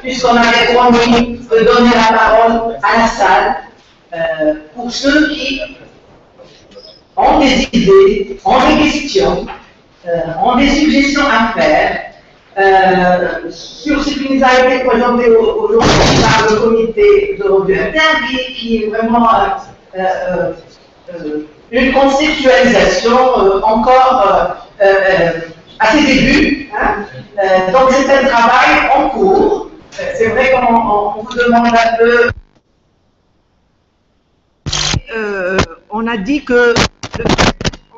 puisqu'on avait promis de donner la parole à la salle, pour ceux qui ont des idées, ont des questions, ont des suggestions à faire sur ce qui nous a été présenté aujourd'hui par le comité de revue interne, qui est vraiment une conceptualisation encore à ses débuts. Hein. Donc c'est un travail en cours. C'est vrai qu'on vous demande un peu. On a dit que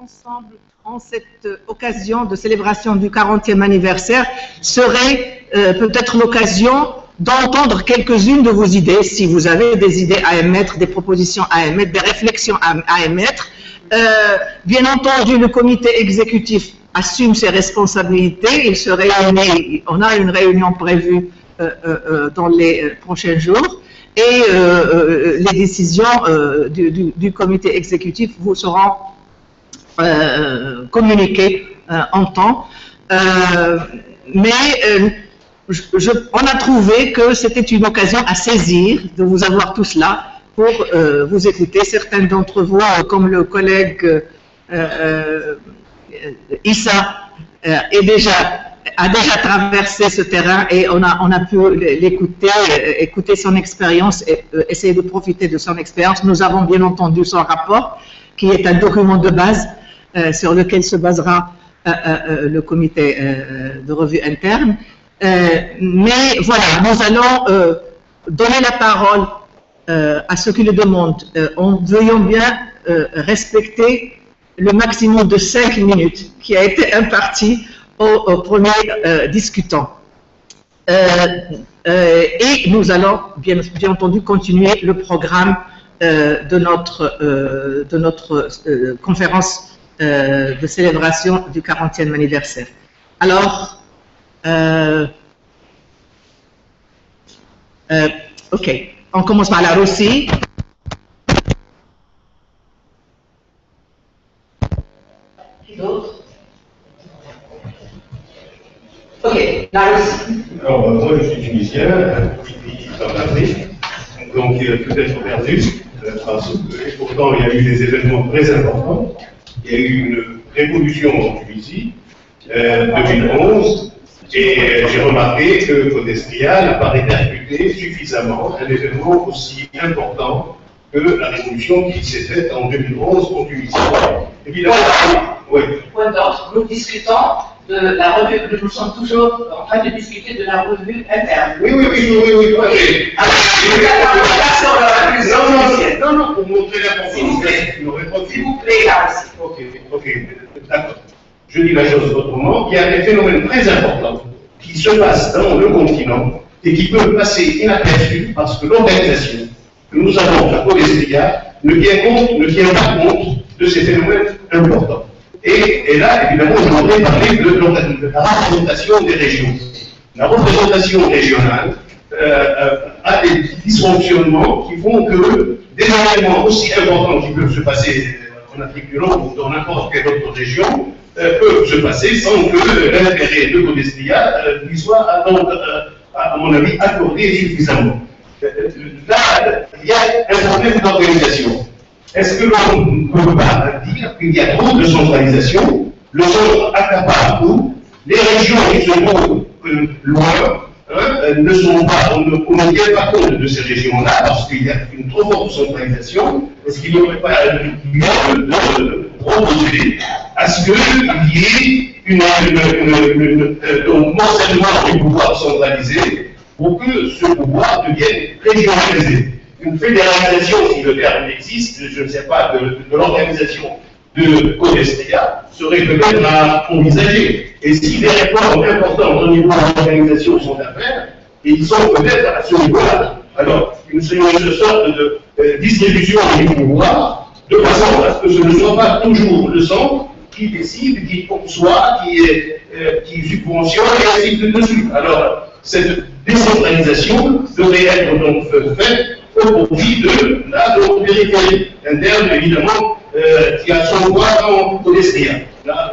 ensemble, en cette occasion de célébration du 40e anniversaire, serait peut-être l'occasion d'entendre quelques-unes de vos idées, si vous avez des idées à émettre, des propositions à émettre, des réflexions à émettre. Bien entendu, le comité exécutif assume ses responsabilités. Il se réunit, on a une réunion prévue dans les prochains jours, et les décisions du comité exécutif vous seront communiquées en temps. Mais on a trouvé que c'était une occasion à saisir de vous avoir tous là pour vous écouter. Certains d'entre vous, comme le collègue Issa, a déjà traversé ce terrain et on a pu l'écouter, écouter son expérience et essayer de profiter de son expérience. Nous avons bien entendu son rapport, qui est un document de base sur lequel se basera le comité de revue interne. Mais voilà, nous allons donner la parole à ceux qui le demandent, en veuillant bien respecter le maximum de 5 minutes qui a été imparti au premier discutant. Et nous allons bien entendu continuer le programme de notre conférence de célébration du 40e anniversaire. Alors, ok, on commence par la Russie. Qui d'autre? Ok, la Russie. Alors, moi, je suis tunisien, je vis en Afrique, donc peut-être perdu, et pourtant il y a eu des événements très importants. Il y a eu une révolution en Tunisie, 2011, et j'ai remarqué que Codesria n'a pas répercuté suffisamment un événement aussi important que la révolution qui s'est faite en 2011 en Tunisie. Évidemment, oui. Point d'ordre, nous discutons de la revue, nous sommes toujours en train de discuter de la revue interne. Oui. Okay. Alors, non, pour montrer l'importance. S'il vous plaît, là aussi. Ok, d'accord. Je dis la chose autrement. Il y a un phénomène très important qui se passe dans le continent et qui peut passer inaperçu parce que l'organisation que nous avons à Codesria ne tient pas compte de ces phénomènes importants. Et là, évidemment, je voudrais parler de la représentation des régions. La représentation régionale a des dysfonctionnements qui font que des événements aussi importants qui peuvent se passer en Afrique du Nord ou dans n'importe quelle autre région peuvent se passer sans que l'intérêt de Codesria lui soit, à mon avis, accordé suffisamment. Là, il y a un problème d'organisation. Est-ce que l'on ne peut pas dire qu'il y a trop de centralisation, le centre accapare tout, les régions qui se trouvent loin ne sont pas, on ne tient pas compte de ces régions-là parce qu'il y a une trop forte centralisation. Est-ce qu'il n'y aurait pas lieu de proposer à ce qu'il y ait donc morcellement du pouvoir centralisé pour que ce pouvoir devienne régionalisé? Une fédéralisation, si le terme existe, je ne sais pas, de l'organisation de Codesria serait peut-être à envisager. Et si des réformes importantes au niveau de l'organisation sont à faire, ils sont peut-être à ce niveau-là. Alors, une sorte de distribution des pouvoirs, de façon à ce que ce ne soit pas toujours le centre qui décide, qui conçoit, qui subventionne, et ainsi de suite. Alors, cette décentralisation devrait être donc faite au profit de la périphérie interne, évidemment, qui a son poids dans Codesria.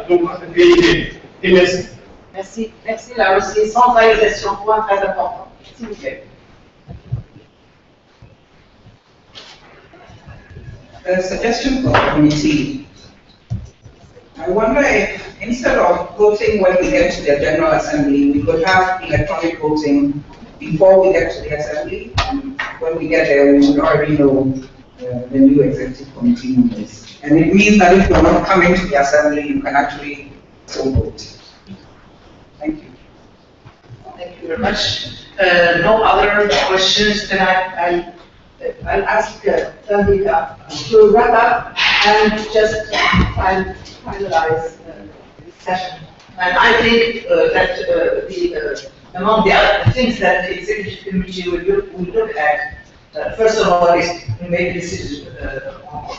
Donc, périphérie. Et merci. Merci, là aussi, centralisation, point très important. Okay. A suggestion for the committee. I wonder if instead of voting when we get to the General Assembly, we could have electronic voting before we get to the Assembly. And when we get there, we would already know the new executive committee members. And it means that if you're not coming to the Assembly, you can actually still vote. Thank you. Thank you very much. No other questions, then I'll ask Tandika to wrap up and just finalize this session. And I think that among the other things that the executive committee will look at, first of all, is to make decisions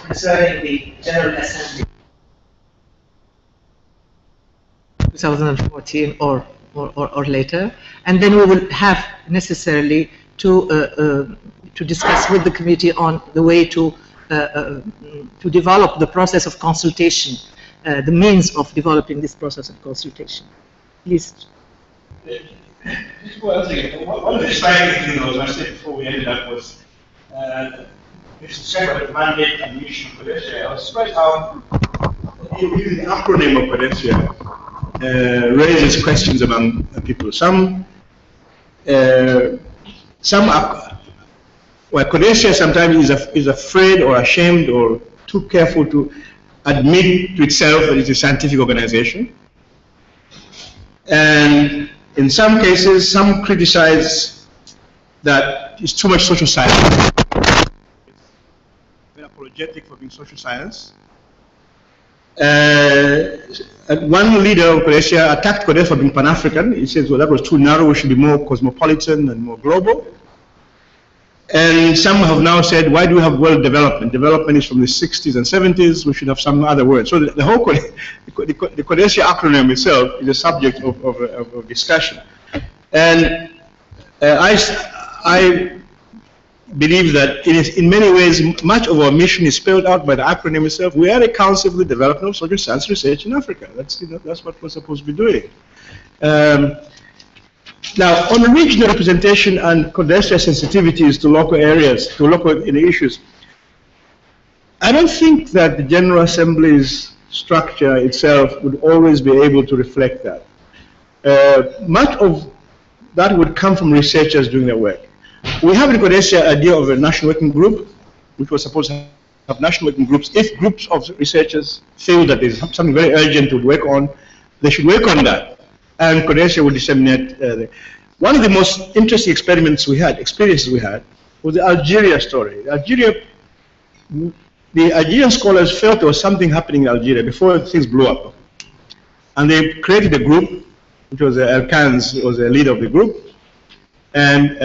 concerning the General Assembly 2014 or later, and then we will have necessarily to discuss with the committee on the way to develop the process of consultation, the means of developing this process of consultation. Please. Just one thing. One of the striking things I was going to say before we ended up was this separate mandate and mission of Codesria. I was surprised how even the acronym of Codesria raises questions among people. Some Codesria sometimes is afraid or ashamed or too careful to admit to itself that it's a scientific organization. And in some cases, some criticize that it's too much social science. It's very apologetic for being social science. And one leader of Codesria attacked Codesria for being Pan-African. He says, well, that was too narrow, we should be more cosmopolitan and more global. And some have now said, why do we have world development? Development is from the 60s and 70s, we should have some other word. So the whole the Codesria acronym itself is a subject of discussion. And I believe that in many ways, much of our mission is spelled out by the acronym itself. We are a council for the development of social science research in Africa. That's what we're supposed to be doing. Now, on regional representation and Codesria sensitivities to local areas, to local issues, I don't think that the General Assembly's structure itself would always be able to reflect that. Much of that would come from researchers doing their work. We have in Codesria an idea of a national working group, which was supposed to have national working groups. If groups of researchers feel that there's something very urgent to work on, they should work on that. And Codesria will disseminate. One of the most interesting experiences we had was the Algeria story. The Algerian scholars felt there was something happening in Algeria before things blew up. And they created a group, which was Elkans was the leader of the group. And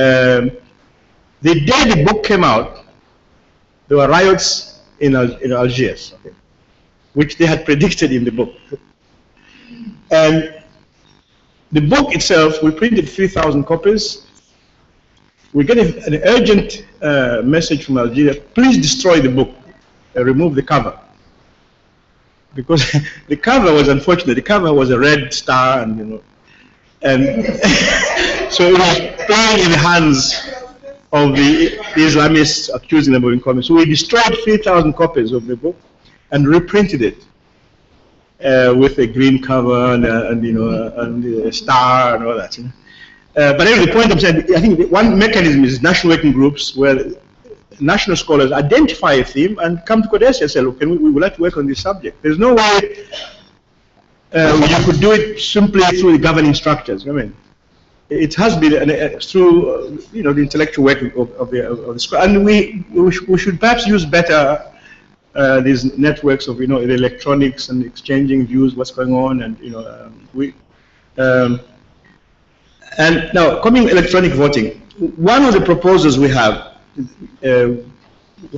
the day the book came out, there were riots in Algiers, okay, which they had predicted in the book. And the book itself, we printed 3,000 copies. We get an urgent message from Algeria, please destroy the book, remove the cover. Because the cover was unfortunate. The cover was a red star, and and so it was playing in the hands of the Islamists, accusing them of being communist. So we destroyed 3,000 copies of the book and reprinted it. With a green cover and a star and all that. But anyway, the point I'm saying, I think one mechanism is national working groups where national scholars identify a theme and come to Codesria and say, look, we would like to work on this subject. There's no way you could do it simply through the governing structures. I mean, it has been through the intellectual work of the school, and we should perhaps use better these networks of the electronics and exchanging views, what's going on, and and now coming electronic voting, one of the proposals we have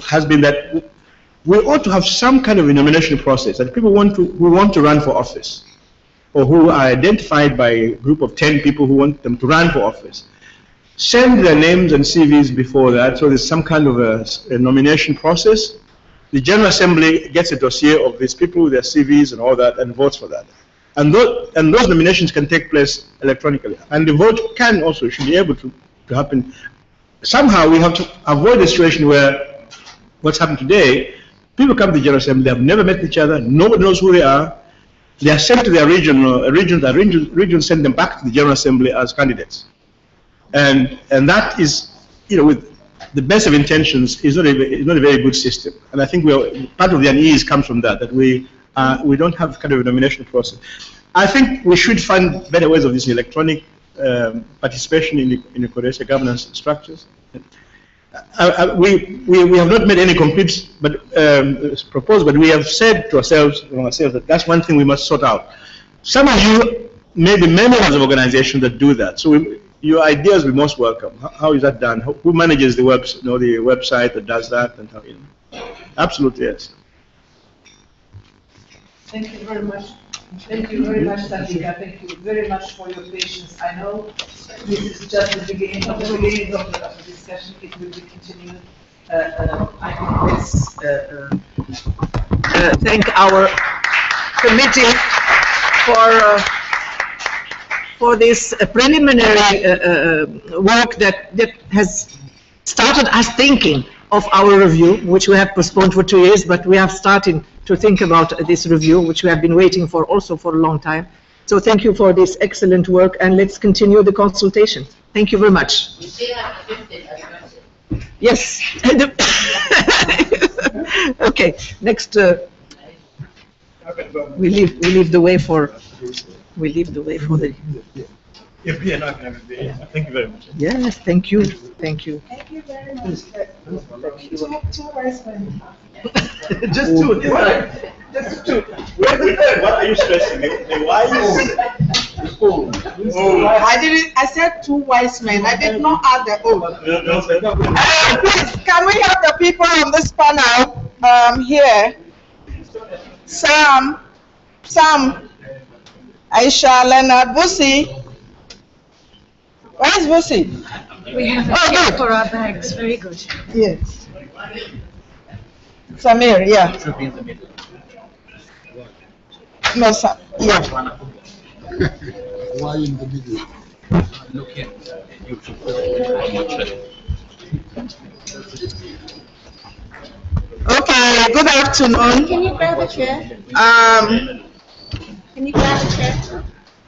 has been that we ought to have some kind of a nomination process that people who want to run for office, or who are identified by a group of 10 people who want them to run for office, send their names and CVs before that, so there's some kind of a nomination process. The General Assembly gets a dossier of these people with their CVs and all that and votes for that. And those nominations can take place electronically. And the vote should be able to to happen. Somehow we have to avoid a situation where what's happened today, people come to the General Assembly, they have never met each other, nobody knows who they are, they are sent to their region, region send them back to the General Assembly as candidates. And that is, with the best of intentions, is not a very good system. And I think part of the unease comes from that we don't have kind of a nomination process. I think we should find better ways of this electronic participation in the Codesria governance structures. We have not made any complete proposal, but we have said to ourselves that that's one thing we must sort out. Some of you may be members of organizations that do that, so your ideas will be most welcome. How is that done? Who manages the the website that does that? And how, Absolutely, yes. Thank you very much. Thank you very much, Sandika. Thank you very much for your patience. I know this is just the beginning of the discussion. It will be continued. I think let's thank our committee for this preliminary work that has started us thinking of our review, which we have postponed for 2 years, but we have started to think about this review, which we have been waiting for also for a long time. So thank you for this excellent work, and let's continue the consultation. Thank you very much. Yes. Okay. Next, we leave the way for the. Thank you very much. Yes, thank you. Thank you. Thank you very much. Two wise men. Just two. Just two. Where's the third? What are you stressing? The wise? I didn't. I said two wise men. I did not add the old. Please, can we have the people on this panel here? Sam, Aisha, Leonard, Busi. Where's Busi? We have a check for our bags. Very good. Yes. Samir, yeah. No, Sam. Yeah. Why in the middle? Look at YouTube. Okay, good afternoon. Can you grab a chair? Can you grab a chair?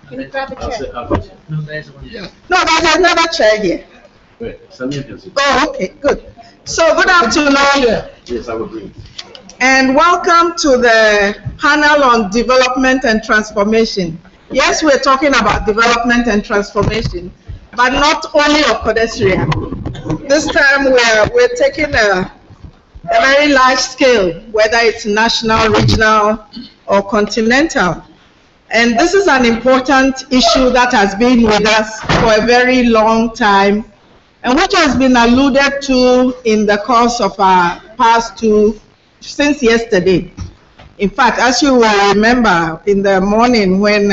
Can you grab a chair? No, there's one. Yeah. No, there's another chair here. Wait, Samir can sit. Oh, okay, good. So, good afternoon. Yes, I will bring. And welcome to the panel on development and transformation. Yes, we're talking about development and transformation, but not only of Codesria. This time we're taking a very large scale, whether it's national, regional, or continental. And this is an important issue that has been with us for a very long time, and which has been alluded to in the course of our past two, since yesterday. In fact, as you will remember, in the morning when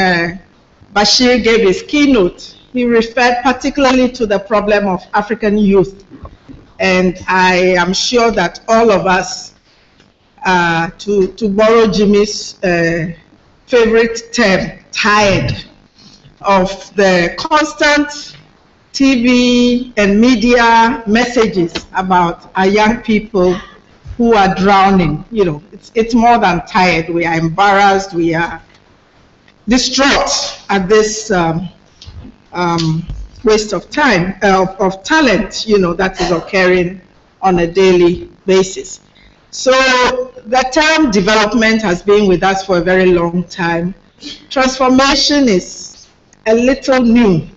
Bashir gave his keynote, he referred particularly to the problem of African youth. And I am sure that all of us, to borrow Jimmy's favorite term, tired of the constant TV and media messages about our young people who are drowning. You know, it's more than tired. We are embarrassed. We are distraught at this waste of time, of talent, you know, that is occurring on a daily basis. So the term development has been with us for a very long time. Transformation is a little new,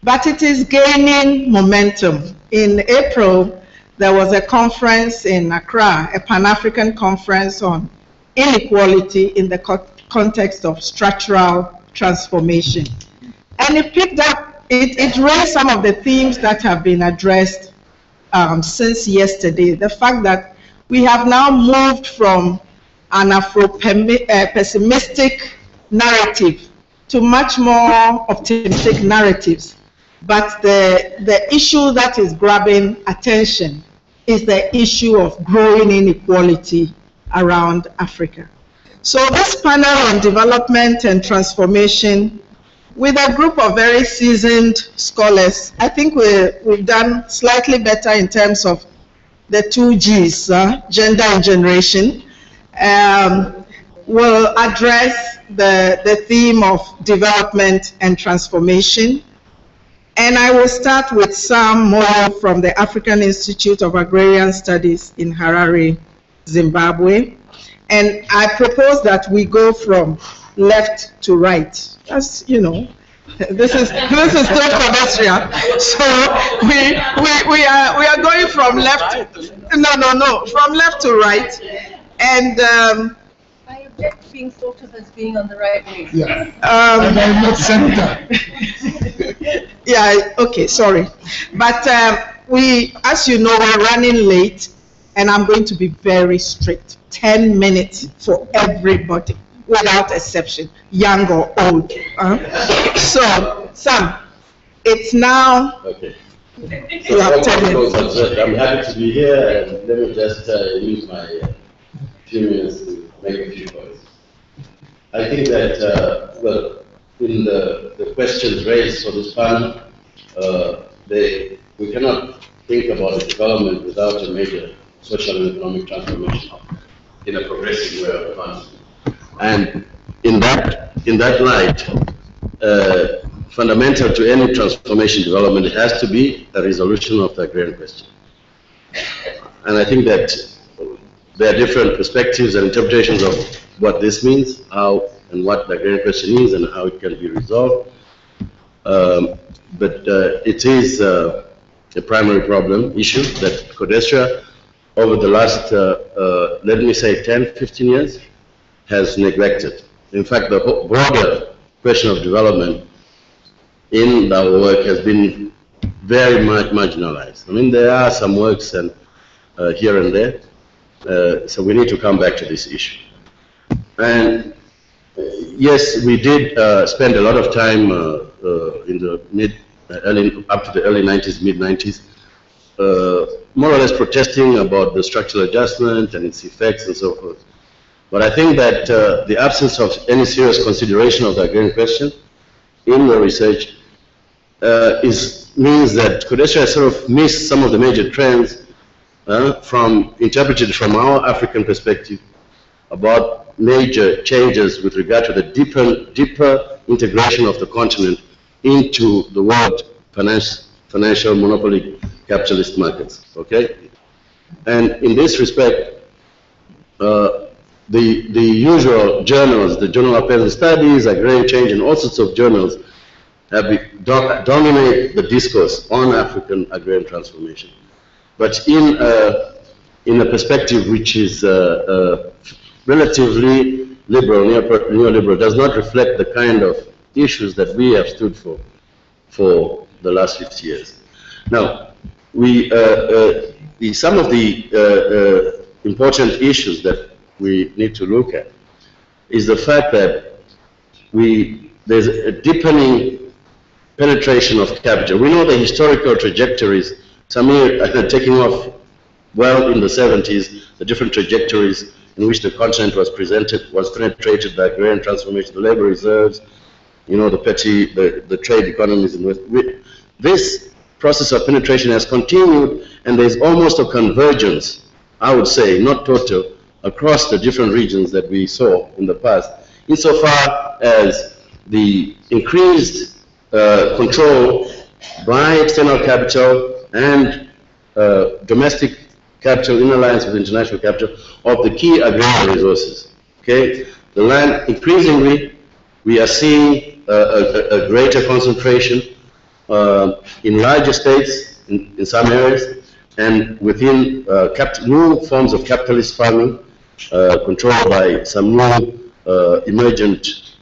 but it is gaining momentum. In April, there was a conference in Accra, a Pan-African conference on inequality in the context of structural transformation. And it picked up, it raised some of the themes that have been addressed since yesterday. The fact that we have now moved from an Afro-pessimistic narrative to much more optimistic narratives. But the issue that is grabbing attention is the issue of growing inequality around Africa. So this panel on development and transformation with a group of very seasoned scholars. I think we've done slightly better in terms of the 2 Gs, gender and generation. We'll address the theme of development and transformation. And I will start with Sam Moyo from the African Institute of Agrarian Studies in Harare, Zimbabwe. And I propose that we go from left to right. As you know, this is still Codesria. So we are going from left. No, from left to right. And I object to being thought of as being on the right way. Yeah. And I'm not center. Yeah, okay, sorry. But as you know, we're running late, and I'm going to be very strict. 10 minutes for everybody, without exception, young or old. So, Sam, it's now. Okay. You have 10 minutes. I'm happy to be here, and let me just use my few minutes to make a few points. I think that, well, in the questions raised for this panel, we cannot think about the development without a major social and economic transformation in a progressive way of advancement. And in that light, fundamental to any transformation development has to be a resolution of the agrarian question. And I think that there are different perspectives and interpretations of what this means, how and what the agrarian question means, and how it can be resolved. But it is a primary problem issue that Codesria, over the last, let me say, 10, 15 years, has neglected. In fact, the broader question of development in our work has been very much marginalized. I mean, there are some works and here and there, so we need to come back to this issue. And yes, we did spend a lot of time in the up to the early 90s, mid 90s, more or less protesting about the structural adjustment and its effects and so forth. But I think that the absence of any serious consideration of the agrarian question in the research means that Codesria sort of missed some of the major trends interpreted from our African perspective about major changes with regard to the deeper integration of the continent into the world financial monopoly capitalist markets, okay? And in this respect, the usual journals, the Journal of Peasant Studies, Agrarian Change, and all sorts of journals have dominate the discourse on African agrarian transformation. But in a perspective which is relatively liberal, neoliberal, does not reflect the kind of issues that we have stood for the last 50 years. Now, some of the important issues that we need to look at is the fact that there's a deepening penetration of capital. We know the historical trajectories. Some are taking off well in the 70s, the different trajectories in which the continent was penetrated by agrarian transformation, the labor reserves, you know, the trade economies in West. This process of penetration has continued, and there's almost a convergence, I would say, not total, across the different regions that we saw in the past, insofar as the increased control by external capital and domestic capital in alliance with international capital of the key agrarian resources. Okay, the land, increasingly we are seeing a greater concentration in larger states in some areas, and within new forms of capitalist farming controlled by some new emergent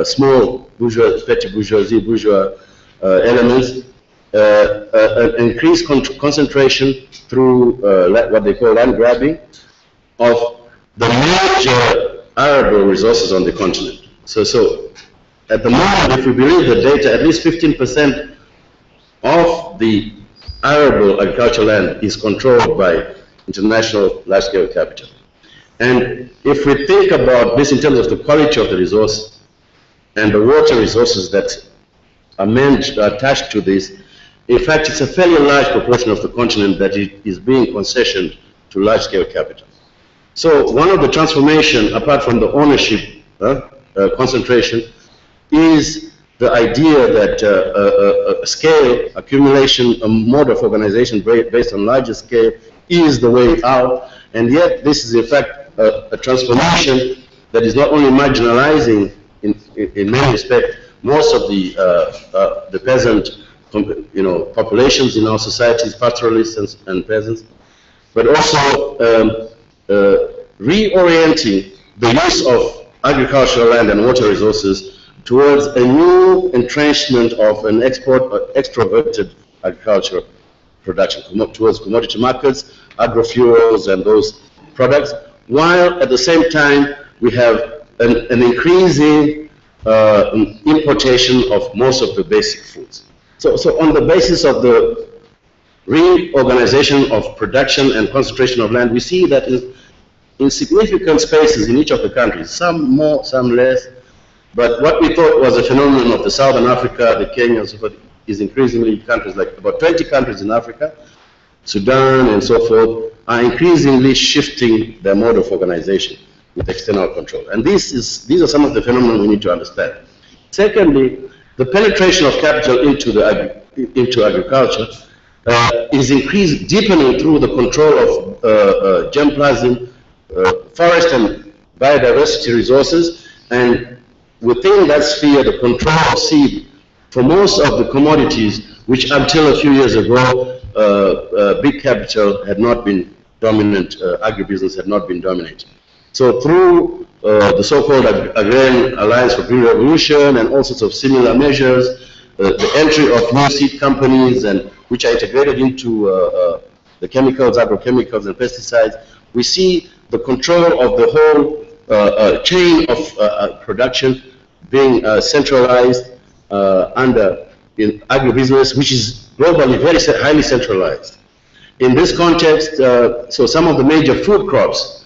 small bourgeois, petty bourgeoisie, bourgeois elements, an increased concentration through what they call land grabbing of the major arable resources on the continent. So at the moment, if we believe the data, at least 15% of the arable agricultural land is controlled by international large-scale capital. And if we think about this in terms of the quality of the resource and the water resources that attached to this. In fact, it's a fairly large proportion of the continent that is being concessioned to large-scale capital. So one of the transformation, apart from the ownership concentration, is the idea that scale, accumulation, a mode of organization based on larger scale is the way out, and yet this is in fact a transformation that is not only marginalizing in many respects most of the peasant populations in our societies, pastoralists and peasants, but also reorienting the use of agricultural land and water resources towards a new entrenchment of an extroverted agricultural production, towards commodity markets, agrofuels and those products, while at the same time we have an increasing importation of most of the basic foods. So on the basis of the reorganization of production and concentration of land, we see that in significant spaces in each of the countries, some more, some less, but what we thought was a phenomenon of the Southern Africa, the Kenya and so forth, is increasingly countries like about 20 countries in Africa, Sudan and so forth, are increasingly shifting their mode of organization with external control. And these are some of the phenomena we need to understand. Secondly, the penetration of capital into agriculture is deepening through the control of germplasm, forest and biodiversity resources, and within that sphere, the control of seed for most of the commodities, which until a few years ago, big capital had not been dominant, agribusiness had not been dominating. So through the so-called Agrarian Alliance for Green Revolution and all sorts of similar measures, the entry of new seed companies and which are integrated into the chemicals, agrochemicals and pesticides, we see the control of the whole chain of production being centralized under in agribusiness, which is globally very highly centralized. In this context, so some of the major food crops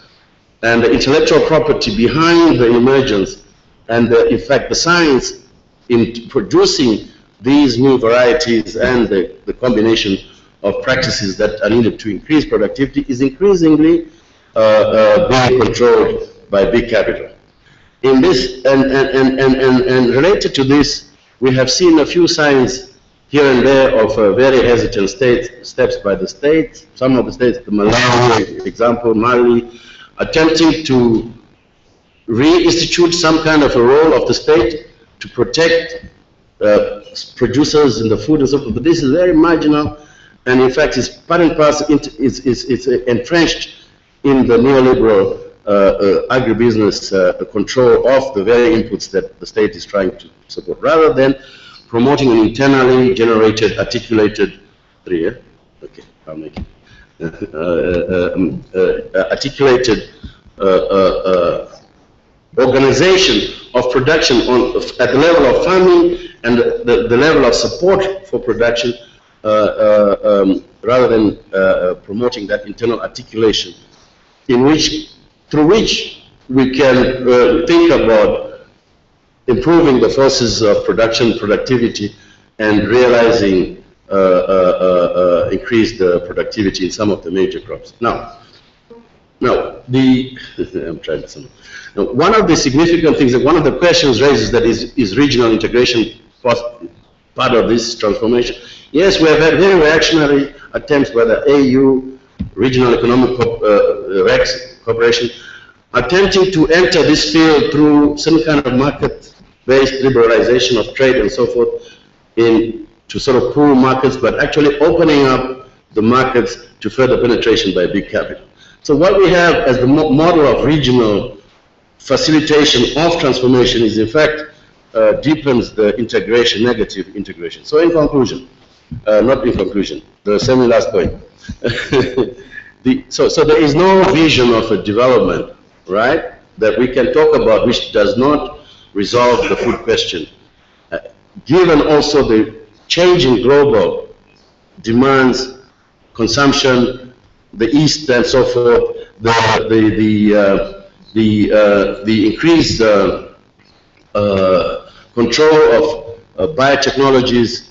and the intellectual property behind the emergence and in fact the science in producing these new varieties and the combination of practices that are needed to increase productivity is increasingly being controlled by big capital. In this and related to this, we have seen a few signs here and there of very hesitant steps by the states. Some of the states, the Malawi example, Mali, attempting to reinstitute some kind of a role of the state to protect producers in the food and so forth. But this is very marginal, and in fact, it's part and parcel. It's entrenched in the neoliberal agribusiness control of the very inputs that the state is trying to support, rather than promoting an internally generated, articulated, okay, I'll make it, articulated organization of production at the level of farming and the level of support for production, rather than promoting that internal articulation, through which we can think about improving the forces of production, productivity, and realizing increased productivity in some of the major crops. Now, I'm trying to sum. Now, one of the significant things, one of the questions raised that is regional integration part of this transformation? Yes, we have had very reactionary attempts by the AU, Regional Economic Cooperation, attempting to enter this field through some kind of market-based liberalization of trade and so forth, to sort of pool markets, but actually opening up the markets to further penetration by big capital. So what we have as the model of regional facilitation of transformation is in fact deepens the integration, negative integration. So in conclusion, not in conclusion, the semi-last point. So there is no vision of a development, right, that we can talk about which does not resolve the food question. Given also the changing global demands, consumption, the East and so forth, the increased control biotechnologies,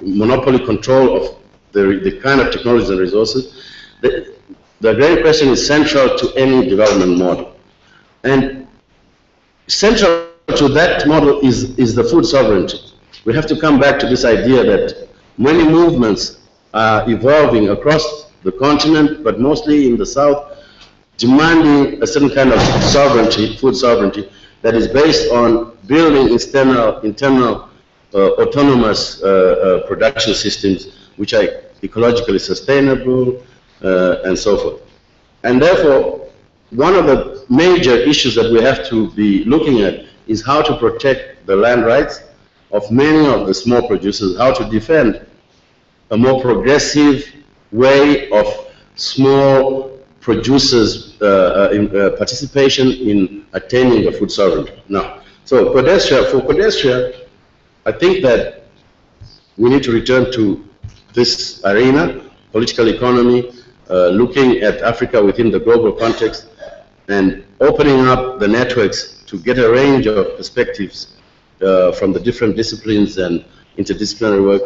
monopoly control of the kind of technologies and resources. The agrarian question is central to any development model. And central to that model is the food sovereignty. We have to come back to this idea that many movements are evolving across the continent, but mostly in the south, demanding a certain kind of sovereignty, food sovereignty, that is based on building internal autonomous production systems which are ecologically sustainable and so forth. And therefore, one of the major issues that we have to be looking at is how to protect the land rights of many of the small producers, how to defend a more progressive way of small producers' participation in attaining the food sovereignty. Now, so for Codesria, I think that we need to return to this arena, political economy, looking at Africa within the global context, and opening up the networks to get a range of perspectives from the different disciplines and interdisciplinary work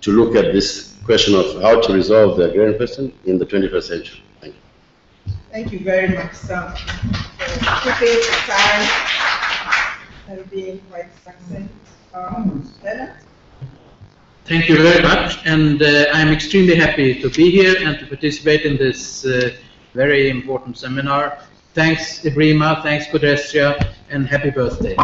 to look at this question of how to resolve the agrarian question in the 21st century. Thank you. Thank you very much, Sam, for keeping the time and being quite succinct. Leonard? Thank you very much, and I'm extremely happy to be here and to participate in this very important seminar. Thanks, Ebrima, thanks, Codesria, and happy birthday.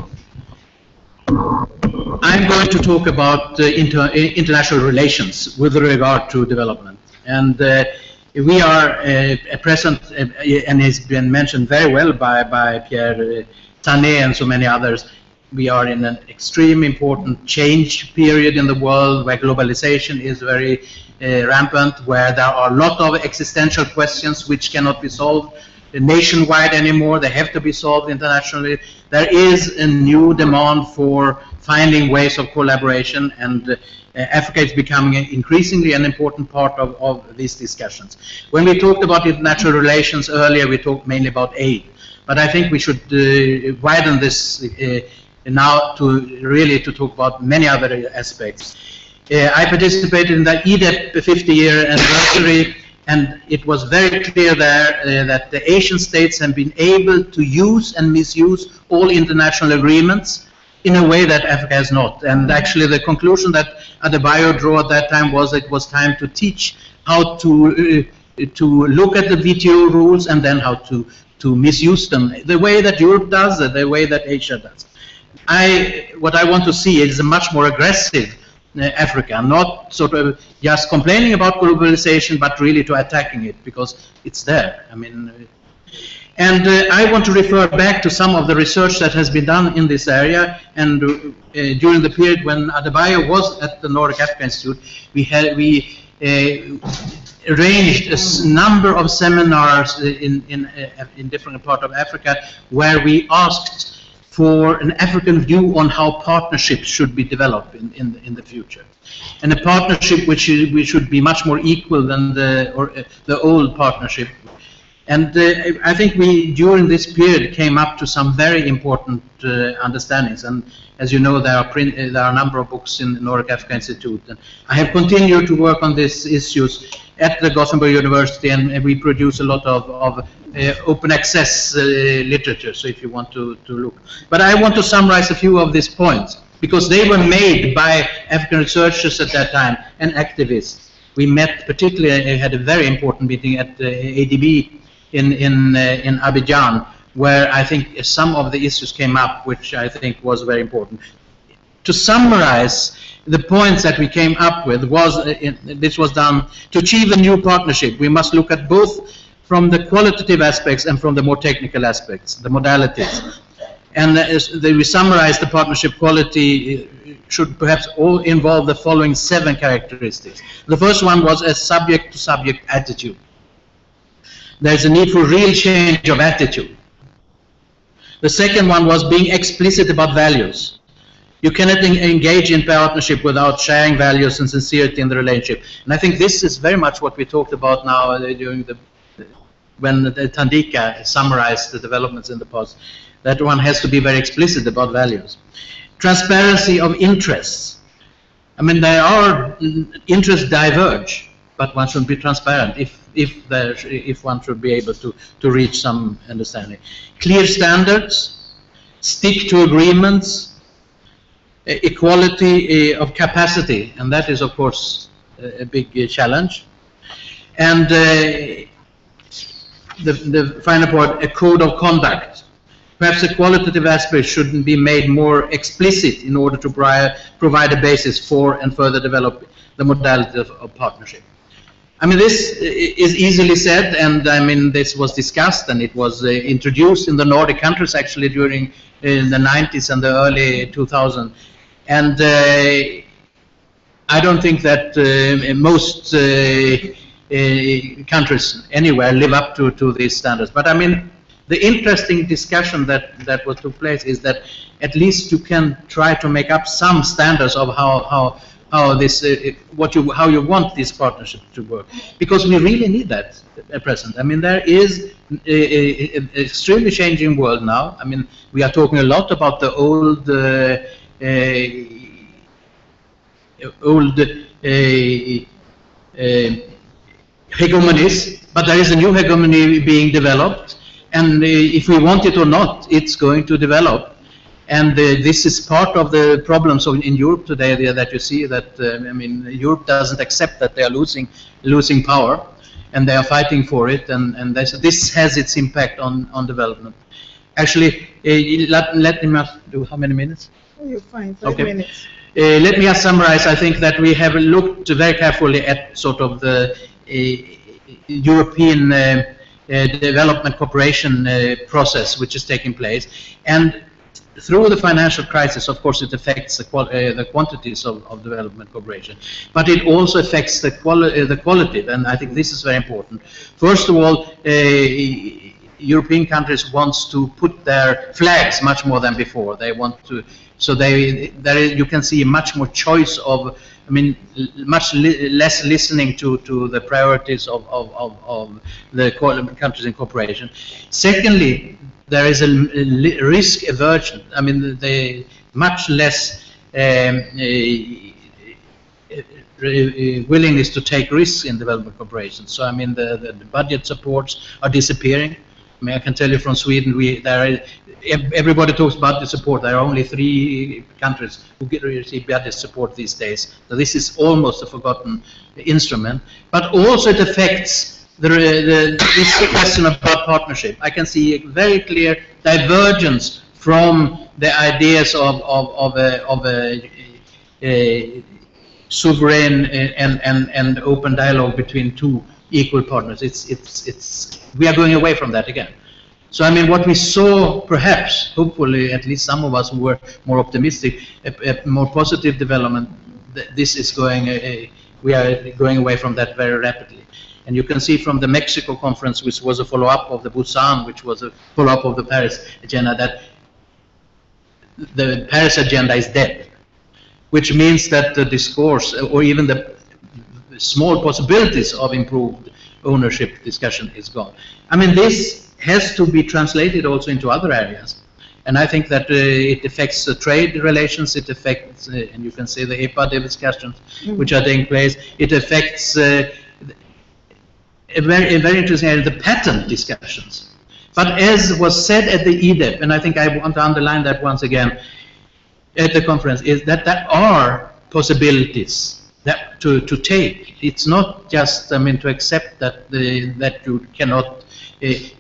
I'm going to talk about international relations with regard to development. And we are at present, and it's been mentioned very well by Pierre Tanet and so many others, we are in an extreme important change period in the world where globalization is very rampant, where there are a lot of existential questions which cannot be solved nationwide anymore. They have to be solved internationally. There is a new demand for finding ways of collaboration, and Africa is becoming increasingly an important part of these discussions. When we talked about international relations earlier, we talked mainly about aid, but I think we should widen this now to really to talk about many other aspects. I participated in the EDEP 50-year anniversary, and it was very clear there that the Asian states have been able to use and misuse all international agreements in a way that Africa has not. And actually the conclusion that Adebayo drew at that time was it was time to teach how to look at the WTO rules and then how to misuse them, the way that Europe does it, the way that Asia does. What I want to see is a much more aggressive Africa, not sort of just complaining about globalization, but really to attacking it, because it's there. I mean, and I want to refer back to some of the research that has been done in this area. And during the period when Adebayo was at the Nordic Africa Institute, we arranged a number of seminars in different parts of Africa where we asked for an African view on how partnerships should be developed in the future, and a partnership which we should be much more equal than the old partnership. And I think we during this period came up to some very important understandings. And as you know, there are a number of books in the Nordic Africa Institute, and I have continued to work on these issues at the Gothenburg University, and we produce a lot of open access literature, so if you want to look. But I want to summarize a few of these points, because they were made by African researchers at that time and activists. We met, particularly, had a very important meeting at ADB in Abidjan, where I think some of the issues came up, which I think was very important. To summarize, the points that we came up with was, this was done to achieve a new partnership. We must look at both from the qualitative aspects and from the more technical aspects, the modalities. And we summarize the partnership quality should perhaps all involve the following 7 characteristics. The first one was a subject-to-subject attitude. There's a need for real change of attitude. The second one was being explicit about values. You cannot engage in partnership without sharing values and sincerity in the relationship. And I think this is very much what we talked about now during when Tandika summarized the developments in the past, that one has to be very explicit about values. transparency of interests. I mean, there are interests diverge, but one should be transparent if one should be able to reach some understanding. Clear standards, stick to agreements, equality of capacity, and that is of course a big challenge. And the final part, a code of conduct. Perhaps the qualitative aspect should be made more explicit in order to provide a basis for and further develop the modality of partnership. I mean, this is easily said, and I mean, this was discussed and it was introduced in the Nordic countries actually during the 90s and the early 2000s. And I don't think that most countries anywhere live up to these standards. But I mean, the interesting discussion that took place is that at least you can try to make up some standards of how this how you want this partnership to work, because we really need that at present. I mean, there is an extremely changing world now. I mean, we are talking a lot about the old hegemonies, but there is a new hegemony being developed, and if we want it or not, it's going to develop. And this is part of the problems in Europe today, that you see that I mean, Europe doesn't accept that they are losing power, and they are fighting for it, and this has its impact on development. Actually, let me do how many minutes? Oh, you're fine, 5 minutes. Let me just summarize. I think that we have looked very carefully at sort of the European development cooperation process which is taking place, and through the financial crisis, of course, it affects the quantities of development cooperation, but it also affects the quality, and I think this is very important. First of all, European countries want to put their flags much more than before. They want to, so you can see much more choice of, I mean, much less listening to the priorities of the countries in cooperation. Secondly, there is a risk aversion. I mean, they much less willingness to take risks in development cooperation. So, I mean, the budget supports are disappearing. I mean, I can tell you from Sweden, everybody talks budget support. There are only 3 countries who receive budget support these days. So this is almost a forgotten instrument. But also it affects this question about partnership. I can see a very clear divergence from the ideas of a sovereign and open dialogue between 2 equal partners. We are going away from that again. So I mean, what we saw, perhaps, hopefully, at least some of us who were more optimistic, a more positive development. This is we are going away from that very rapidly. And you can see from the Mexico conference, which was a follow-up of the Busan, which was a follow-up of the Paris agenda, that the Paris agenda is dead, which means that the discourse, or even the small possibilities of improved ownership discussion, is gone. I mean, this has to be translated also into other areas. And I think that it affects trade relations, it affects, and you can see the EPA discussions which are taking place, it affects a very interesting area, the patent discussions. But as was said at the EDEP, and I think I want to underline that once again at the conference, is that there are possibilities that to take. It's not just, I mean, to accept that that you cannot.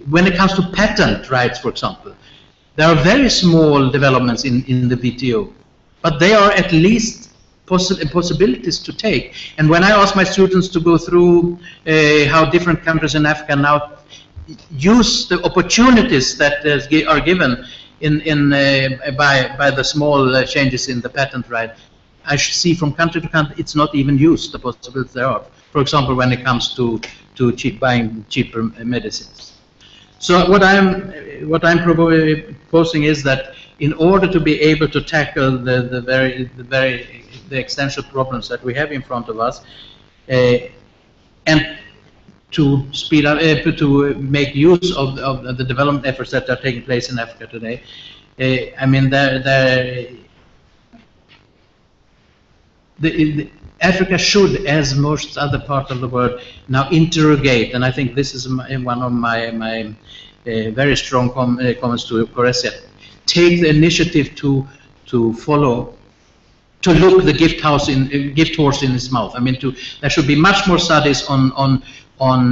When it comes to patent rights, for example, there are very small developments in the WTO, but they are at least possibilities to take. And when I ask my students to go through how different countries in Africa now use the opportunities that are given by the small changes in the patent right, I see from country to country it's not even used, the possibilities there are. For example, when it comes to buying cheaper medicines. So what I'm proposing is that in order to be able to tackle the existential problems that we have in front of us, and to speed up, to make use of the development efforts that are taking place in Africa today, I mean, Africa should, as most other parts of the world, now interrogate, and I think this is one of my very strong comments to Codesria, take the initiative to follow, to look the gift horse in its mouth. I mean, there should be much more studies on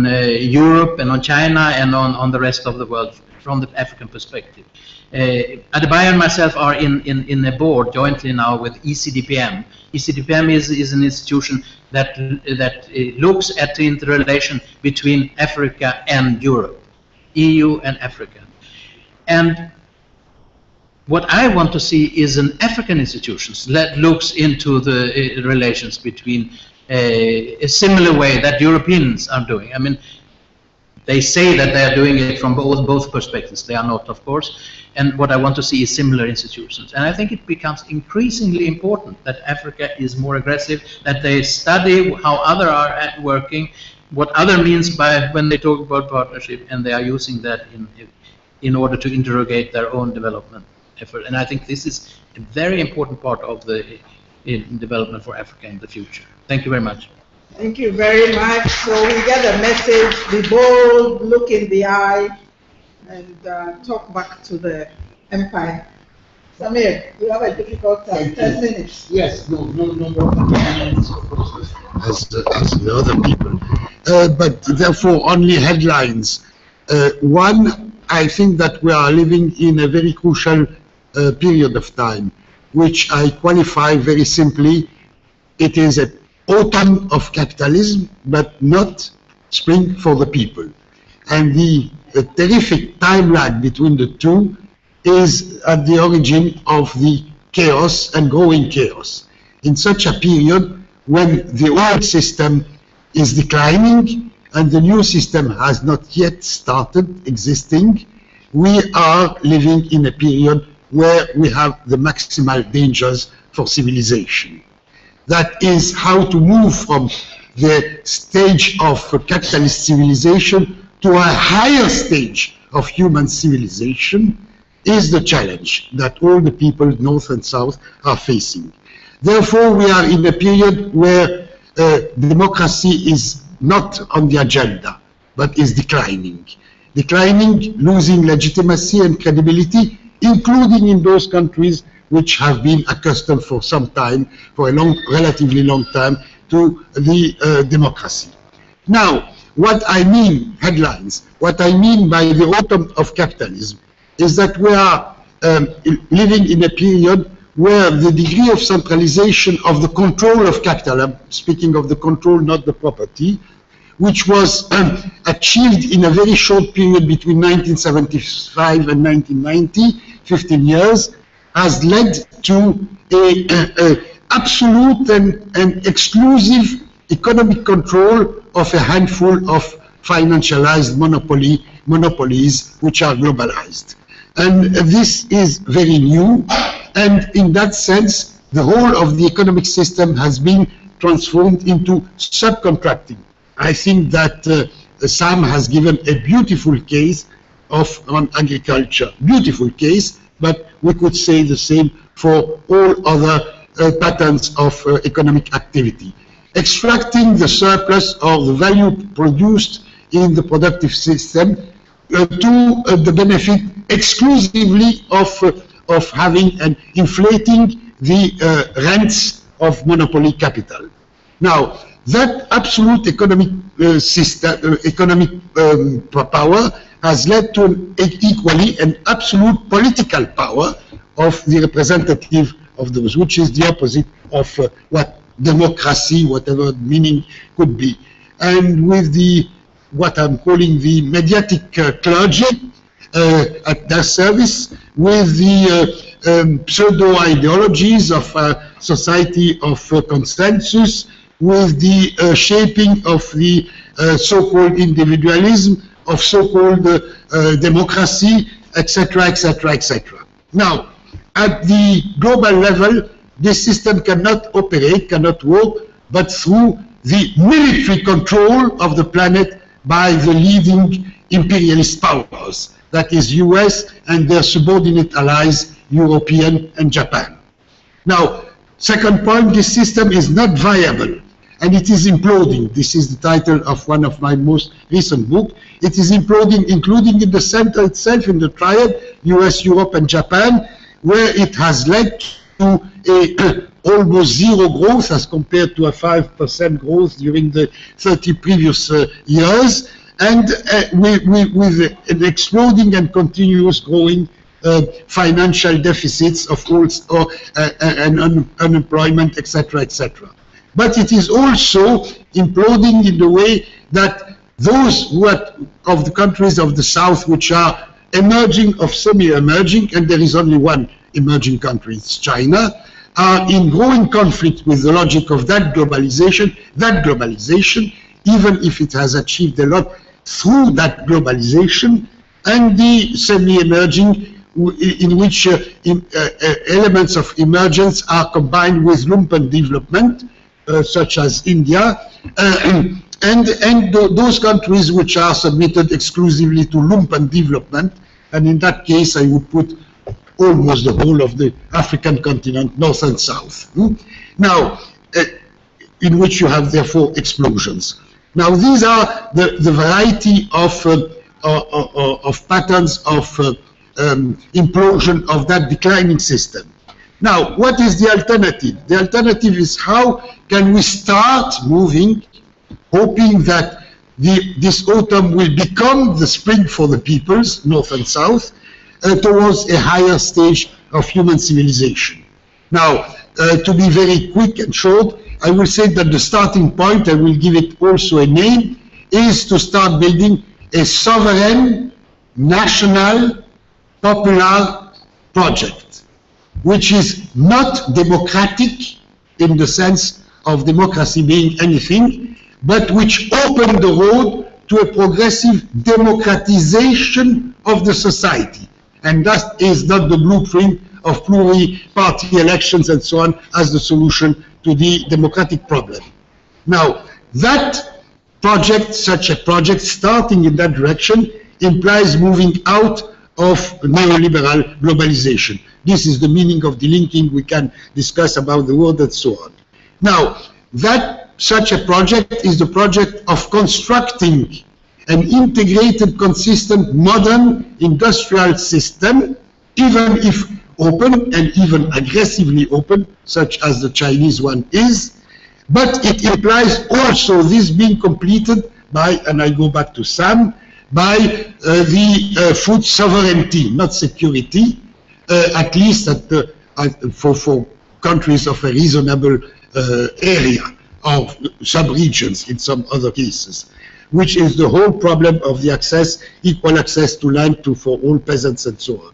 Europe and on China and on the rest of the world from the African perspective. Adebayo and myself are in a board jointly now with ECDPM. ECDPM is an institution that looks at the interrelation between Africa and Europe, EU and Africa. And what I want to see is an African institution that looks into the relations between a similar way that Europeans are doing. I mean, they say that they are doing it from both perspectives. They are not, of course. And what I want to see is similar institutions. And I think it becomes increasingly important that Africa is more aggressive, that they study how others are working, what other means by when they talk about partnership, and they are using that in order to interrogate their own development effort. And I think this is a very important part of the development for Africa in the future. Thank you very much. Thank you very much. So we get a message, be bold, look in the eye, and talk back to the empire. Samir, you have a difficult time, 10 minutes. Yes, no more than 10 minutes, of course, as the other people. But therefore, only headlines. One, I think that we are living in a very crucial period of time, which I qualify very simply. It is an autumn of capitalism, but not spring for the people. And the terrific time lag between the two is at the origin of the chaos and growing chaos. In such a period when the old system is declining and the new system has not yet started existing, we are living in a period where we have the maximal dangers for civilization. That is how to move from the stage of capitalist civilization to a higher stage of human civilization is the challenge that all the people, North and South, are facing. Therefore, we are in a period where democracy is not on the agenda, but is declining. Declining, losing legitimacy and credibility, including in those countries which have been accustomed for some time, for a relatively long time, to the democracy. Now, what I mean, headlines, what I mean by the autumn of capitalism is that we are living in a period where the degree of centralization of the control of capital, I'm speaking of the control, not the property, which was achieved in a very short period between 1975 and 1990, 15 years, has led to an absolute and exclusive economic control of a handful of financialized monopolies which are globalized. And this is very new, and in that sense, the whole of the economic system has been transformed into subcontracting. I think that Sam has given a beautiful case on agriculture, beautiful case, but we could say the same for all other patterns of economic activity. Extracting the surplus or the value produced in the productive system to the benefit exclusively of having and inflating the rents of monopoly capital. Now, that absolute economic power has led to equally an absolute political power of the representative of those, which is the opposite of what democracy, whatever meaning could be. And with what I'm calling the mediatic clergy at their service, with the pseudo-ideologies of society of consensus, with the shaping of the so-called individualism, of so-called democracy, etc., etc., etc. Now, at the global level, this system cannot operate, cannot work, but through the military control of the planet by the leading imperialist powers, that is US and their subordinate allies, European and Japan. Now, Second point, this system is not viable and it is imploding. This is the title of one of my most recent books. It is imploding, including in the center itself, in the triad, US, Europe, and Japan, where it has led to a almost zero growth as compared to a 5% growth during the 30 previous years, and with an exploding and continuous growing financial deficits of all, and unemployment, etc., etc. But it is also imploding in the way that those who are of the countries of the South, which are emerging or semi-emerging, and there is only one emerging country, it's China, are in growing conflict with the logic of that globalization, even if it has achieved a lot through that globalization, and the semi-emerging, in which elements of emergence are combined with lumpen development, such as India, and those countries which are submitted exclusively to lumpen development, and in that case I would put almost the whole of the African continent, north and south. Now, in which you have therefore explosions. Now these are the variety of patterns of implosion of that declining system. Now, what is the alternative? The alternative is how can we start moving, hoping that this autumn will become the spring for the peoples, north and south, towards a higher stage of human civilization. Now, to be very quick and short, I will say that the starting point, I will give it also a name, is to start building a sovereign, national, popular project, which is not democratic in the sense of democracy being anything, but which opened the road to a progressive democratization of the society. And that is not the blueprint of pluri-party elections and so on as the solution to the democratic problem. Now, that project, such a project, starting in that direction, implies moving out of neoliberal globalization. This is the meaning of delinking. We can discuss about the word and so on. Now, such a project is the project of constructing an integrated, consistent, modern industrial system, even if open and even aggressively open, such as the Chinese one is, but it implies also this being completed by, and I go back to Sam, by the food sovereignty, not security, at least for countries of a reasonable area, or sub-regions in some other cases, which is the whole problem of the access, equal access to land for all peasants and so on.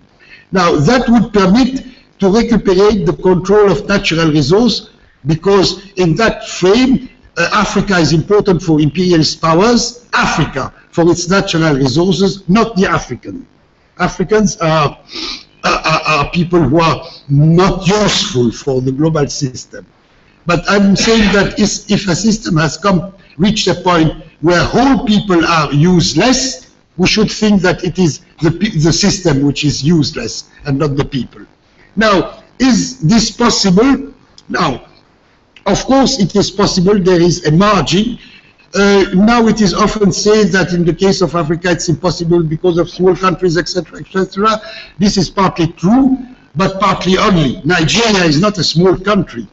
Now, that would permit to recuperate the control of natural resource, because in that frame, Africa is important for imperialist powers, Africa for its natural resources, not the African. Africans are people who are not useful for the global system. But I'm saying that if a system has reached a point where whole people are useless, we should think that it is the system which is useless and not the people. Now, is this possible? Now, of course it is possible. There is a margin. Now it is often said that in the case of Africa it's impossible because of small countries, etc., etc. This is partly true, but partly only. Nigeria is not a small country.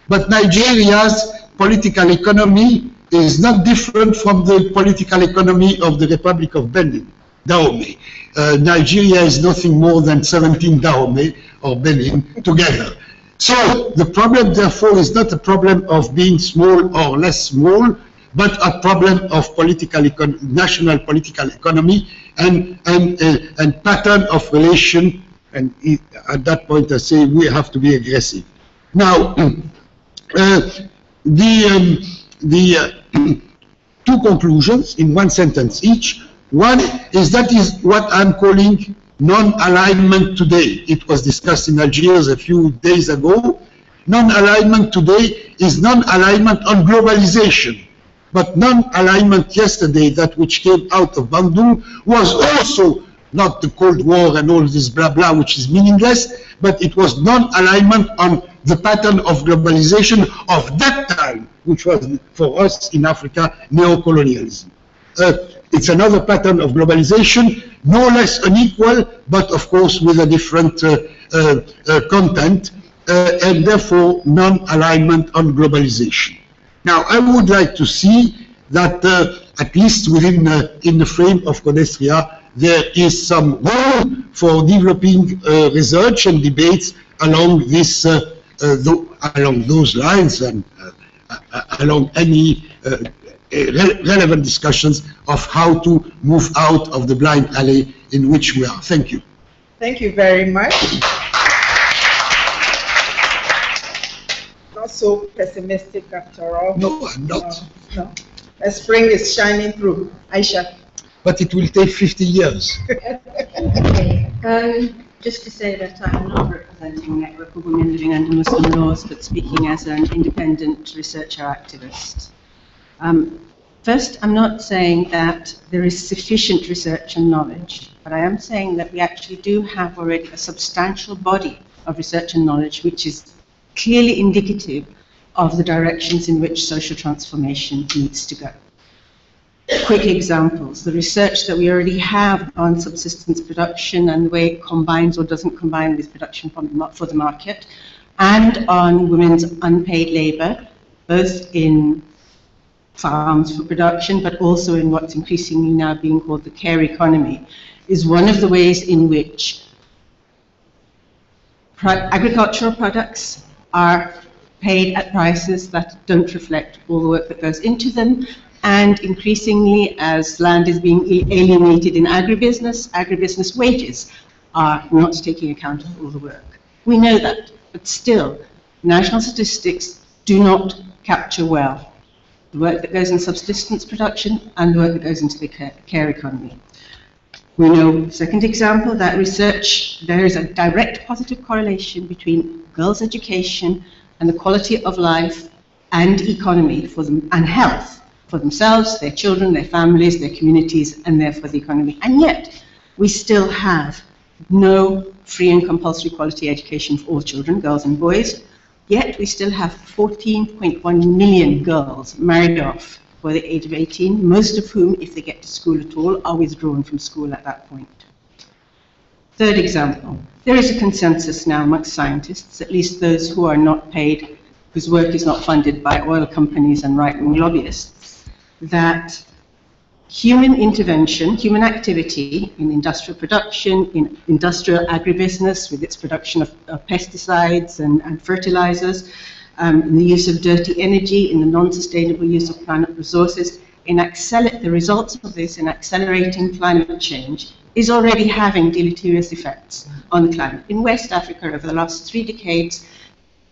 But Nigeria's political economy is not different from the political economy of the Republic of Benin, Dahomey. Nigeria is nothing more than 17 Dahomey or Benin together. So the problem, therefore, is not a problem of being small or less small, but a problem of national political economy and pattern of relation. And at that point, I say we have to be aggressive. Now, two conclusions in one sentence each. One is that is what I'm calling non-alignment today. It was discussed in Algiers a few days ago. Non-alignment today is non-alignment on globalization. But non-alignment yesterday, that which came out of Bandung, was also not the Cold War and all this blah blah, which is meaningless, but it was non-alignment on the pattern of globalization of that time, which was for us in Africa neocolonialism. It's another pattern of globalization, no less unequal, but of course with a different content, and therefore non-alignment on globalization. Now, I would like to see that at least within in the frame of Codesria, there is some room for developing research and debates along this, along those lines, and along any relevant discussions of how to move out of the blind alley in which we are. Thank you. Thank you very much. Not so pessimistic after all. No, I'm not. No. A spring is shining through. Aisha. But it will take 50 years. Okay. Just to say that I'm not representing a network of women living under Muslim laws, but speaking as an independent researcher activist. First, I'm not saying that there is sufficient research and knowledge, but I am saying that we actually do have already a substantial body of research and knowledge which is clearly indicative of the directions in which social transformation needs to go. Quick examples, the research that we already have on subsistence production and the way it combines or doesn't combine with production for the market, and on women's unpaid labor, both in farms for production, but also in what's increasingly now being called the care economy, is one of the ways in which agricultural products are paid at prices that don't reflect all the work that goes into them. And increasingly, as land is being alienated in agribusiness wages are not taking account of all the work. We know that, but still, national statistics do not capture well the work that goes in subsistence production and the work that goes into the care economy. We know, second example, that research, there is a direct positive correlation between girls' education and the quality of life and economy for them, and health for themselves, their children, their families, their communities, and therefore the economy. And yet, we still have no free and compulsory quality education for all children, girls and boys. Yet, we still have 14.1 million girls married off before the age of 18, most of whom, if they get to school at all, are withdrawn from school at that point. Third example, there is a consensus now amongst scientists, at least those who are not paid, whose work is not funded by oil companies and right-wing lobbyists, that human intervention, human activity in industrial production, in industrial agribusiness with its production of pesticides and fertilizers, in the use of dirty energy, in the non-sustainable use of planet resources, the results of this in accelerating climate change is already having deleterious effects on the climate. In West Africa, over the last 3 decades,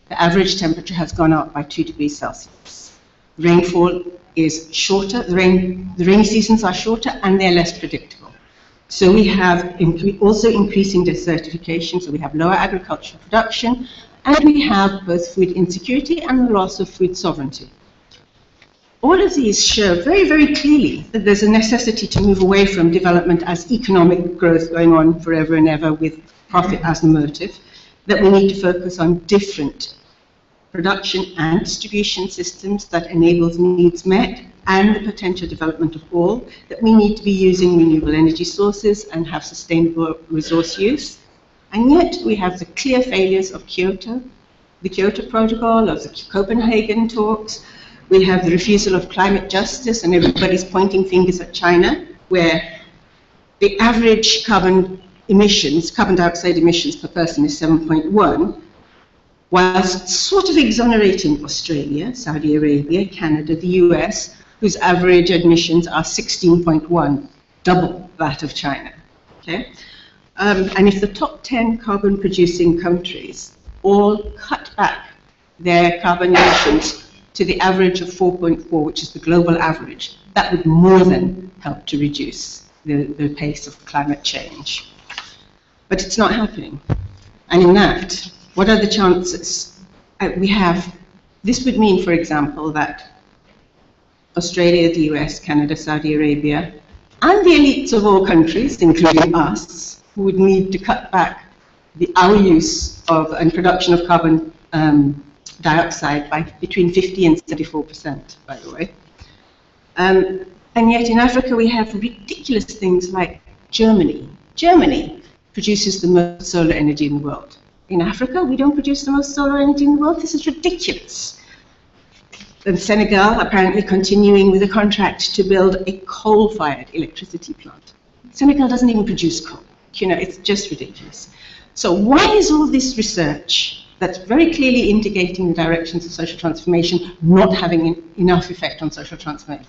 the average temperature has gone up by 2 degrees Celsius. Rainfall is shorter, the rainy seasons are shorter, and they're less predictable. So we have also increasing desertification, so we have lower agricultural production, and we have both food insecurity and the loss of food sovereignty. All of these show very, very clearly that there's a necessity to move away from development as economic growth going on forever and ever with profit as the motive, that we need to focus on different production and distribution systems that enables needs met and the potential development of all, that we need to be using renewable energy sources and have sustainable resource use. And yet we have the clear failures of Kyoto, the Kyoto Protocol, of the Copenhagen talks. We have the refusal of climate justice, and everybody's pointing fingers at China, where the average carbon dioxide emissions per person is 7.1, whilst sort of exonerating Australia, Saudi Arabia, Canada, the US, whose average emissions are 16.1, double that of China. Okay? And if the top 10 carbon-producing countries all cut back their carbon emissions to the average of 4.4, which is the global average, that would more than help to reduce the pace of climate change. But it's not happening. And in that, what are the chances we have? This would mean, for example, that Australia, the US, Canada, Saudi Arabia, and the elites of all countries, including us, would need to cut back our use of and production of carbon dioxide by between 50 and 74%, by the way. And yet in Africa we have ridiculous things like Germany. Germany produces the most solar energy in the world. In Africa, we don't produce the most solar energy in the world. This is ridiculous. And Senegal apparently continuing with a contract to build a coal-fired electricity plant. Senegal doesn't even produce coal. You know, it's just ridiculous. So why is all this research that's very clearly indicating the directions of social transformation not having enough effect on social transformation?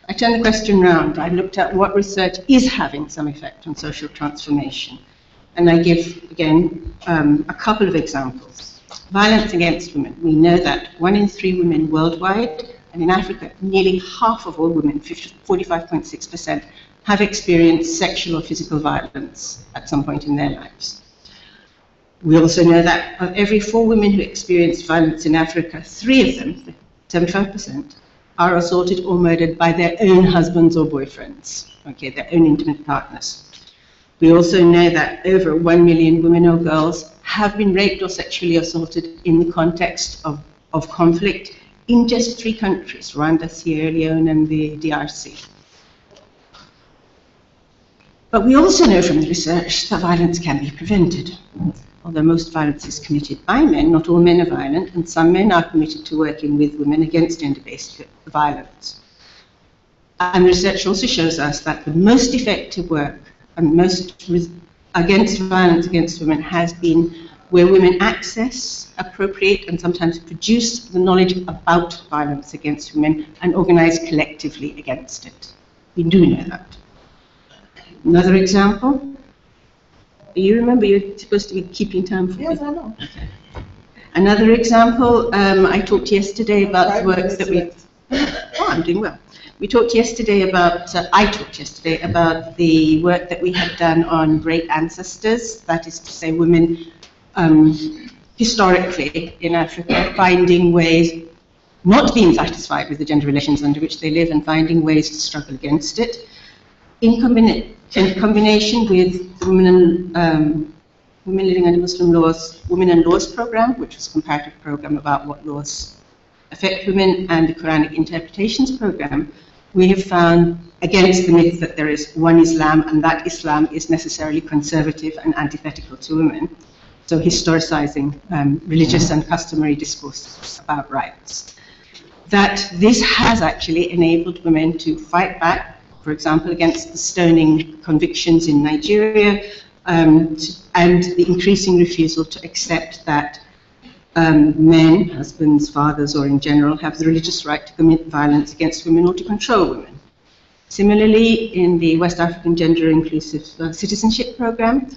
I turned the question round. I looked at what research is having some effect on social transformation. And I give, again, a couple of examples. Violence against women. We know that 1 in 3 women worldwide, and in Africa, nearly half of all women, 45.6%, have experienced sexual or physical violence at some point in their lives. We also know that of every 4 women who experienced violence in Africa, 3 of them, 75%, are assaulted or murdered by their own husbands or boyfriends, okay, their own intimate partners. We also know that over 1 million women or girls have been raped or sexually assaulted in the context of conflict in just 3 countries, Rwanda, Sierra Leone, and the DRC. But we also know from the research that violence can be prevented. Although most violence is committed by men, not all men are violent, and some men are committed to working with women against gender-based violence. And the research also shows us that the most effective work and most against violence against women has been where women access, appropriate, and sometimes produce the knowledge about violence against women and organize collectively against it. We do know that. Another example. You remember you're supposed to be keeping time for me? Yes, I know. Okay. Another example, I talked yesterday about the work that we... Oh, I'm doing well. We talked yesterday about, I talked yesterday about the work that we had done on great ancestors, that is to say women historically in Africa finding ways, not being satisfied with the gender relations under which they live and finding ways to struggle against it, in combination with the Women Living Under Muslim Laws, Women and Laws program, which was a comparative program about what laws affect women, and the Quranic interpretations program, we have found, against the myth that there is one Islam and that Islam is necessarily conservative and antithetical to women, so historicizing religious and customary discourse about rights, that this has actually enabled women to fight back, for example, against the stoning convictions in Nigeria, and the increasing refusal to accept that men, husbands, fathers, or in general, have the religious right to commit violence against women or to control women. Similarly, in the West African Gender Inclusive Citizenship Program,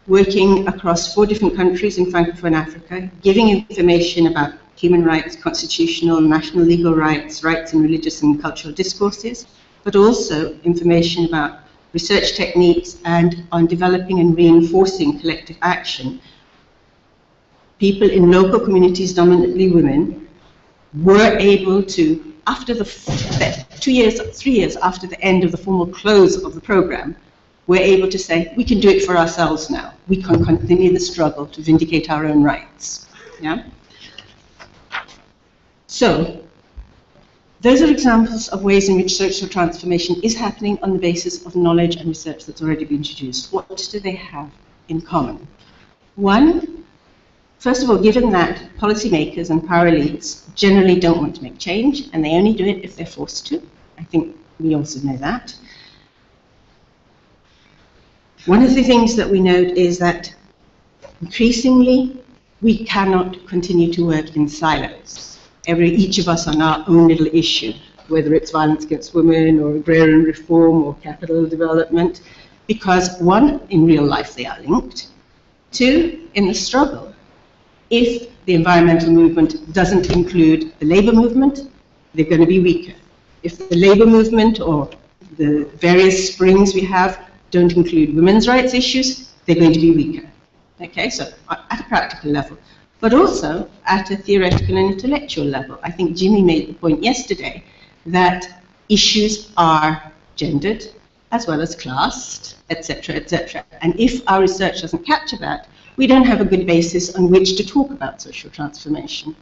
working across 4 different countries in Francophone Africa, giving information about human rights, constitutional, national legal rights, rights in religious and cultural discourses, but also information about research techniques and on developing and reinforcing collective action. People in local communities, dominantly women, were able to, after the 3 years after the end of the formal close of the program, were able to say, we can do it for ourselves now. We can continue the struggle to vindicate our own rights. Yeah? So, those are examples of ways in which social transformation is happening on the basis of knowledge and research that's already been introduced. What do they have in common? One, first of all, given that policymakers and power elites generally don't want to make change, and they only do it if they're forced to, I think we also know that. One of the things that we note is that increasingly we cannot continue to work in silos. Each of us on our own little issue, whether it's violence against women or agrarian reform or capital development, because 1, in real life they are linked, 2, in the struggle, if the environmental movement doesn't include the labor movement, they're going to be weaker. If the labor movement or the various springs we have don't include women's rights issues, they're going to be weaker. Okay, so at a practical level. But also at a theoretical and intellectual level. I think Jimmy made the point yesterday that issues are gendered as well as classed, etc., etc. And if our research doesn't capture that, we don't have a good basis on which to talk about social transformation.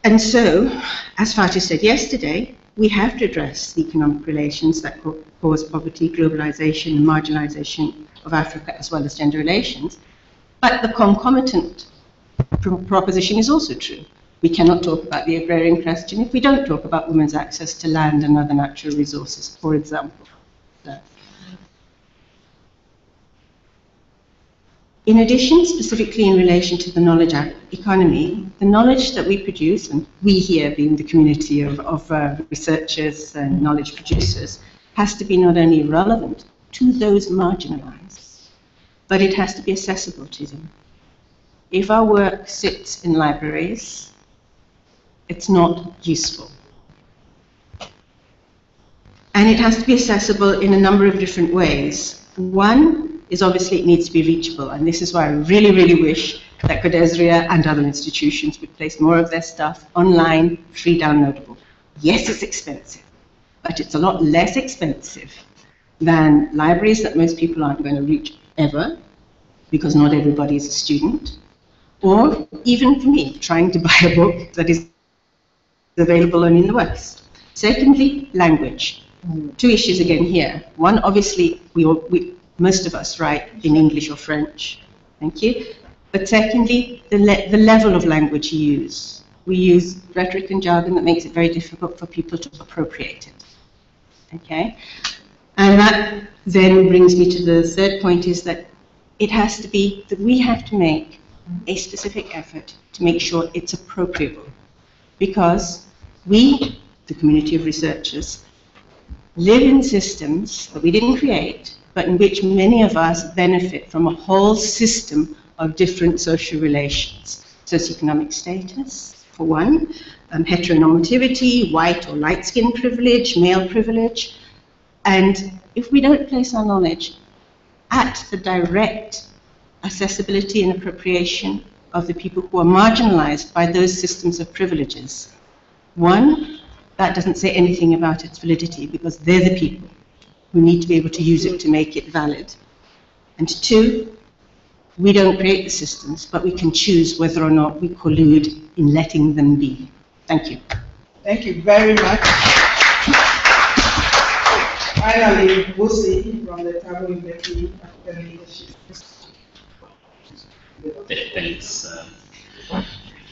And so, as Fatih said yesterday, we have to address the economic relations that cause poverty, globalization, and marginalization of Africa, as well as gender relations. But the concomitant proposition is also true. We cannot talk about the agrarian question if we don't talk about women's access to land and other natural resources, for example. In addition, specifically in relation to the knowledge economy, the knowledge that we produce, and we here being the community of researchers and knowledge producers, has to be not only relevant to those marginalized, but it has to be accessible to them. If our work sits in libraries, it's not useful. And it has to be accessible in a number of different ways. One is obviously it needs to be reachable, and this is why I really, really wish that Codesria and other institutions would place more of their stuff online, free downloadable. Yes, it's expensive, but it's a lot less expensive than libraries that most people aren't going to reach ever, because not everybody is a student, or even for me, trying to buy a book that is available only in the West. Secondly, language. Two issues again here. One, obviously, most of us write in English or French. Thank you. But secondly, the level of language you use. We use rhetoric and jargon that makes it very difficult for people to appropriate it. Okay? And that then brings me to the third point, is that it has to be that we have to make a specific effort to make sure it's appropriable. Because we, the community of researchers, live in systems that we didn't create, but in which many of us benefit from a whole system of different social relations. Socioeconomic status, for one, heteronormativity, white or light skin privilege, male privilege. And if we don't place our knowledge at the direct accessibility and appropriation of the people who are marginalized by those systems of privileges, one, that doesn't say anything about its validity, because they're the people who need to be able to use it to make it valid. And two, we don't create the systems, but we can choose whether or not we collude in letting them be. Thank you. Thank you very much. Finally, Busi from the Thabo Mbeki African Leadership. Thanks.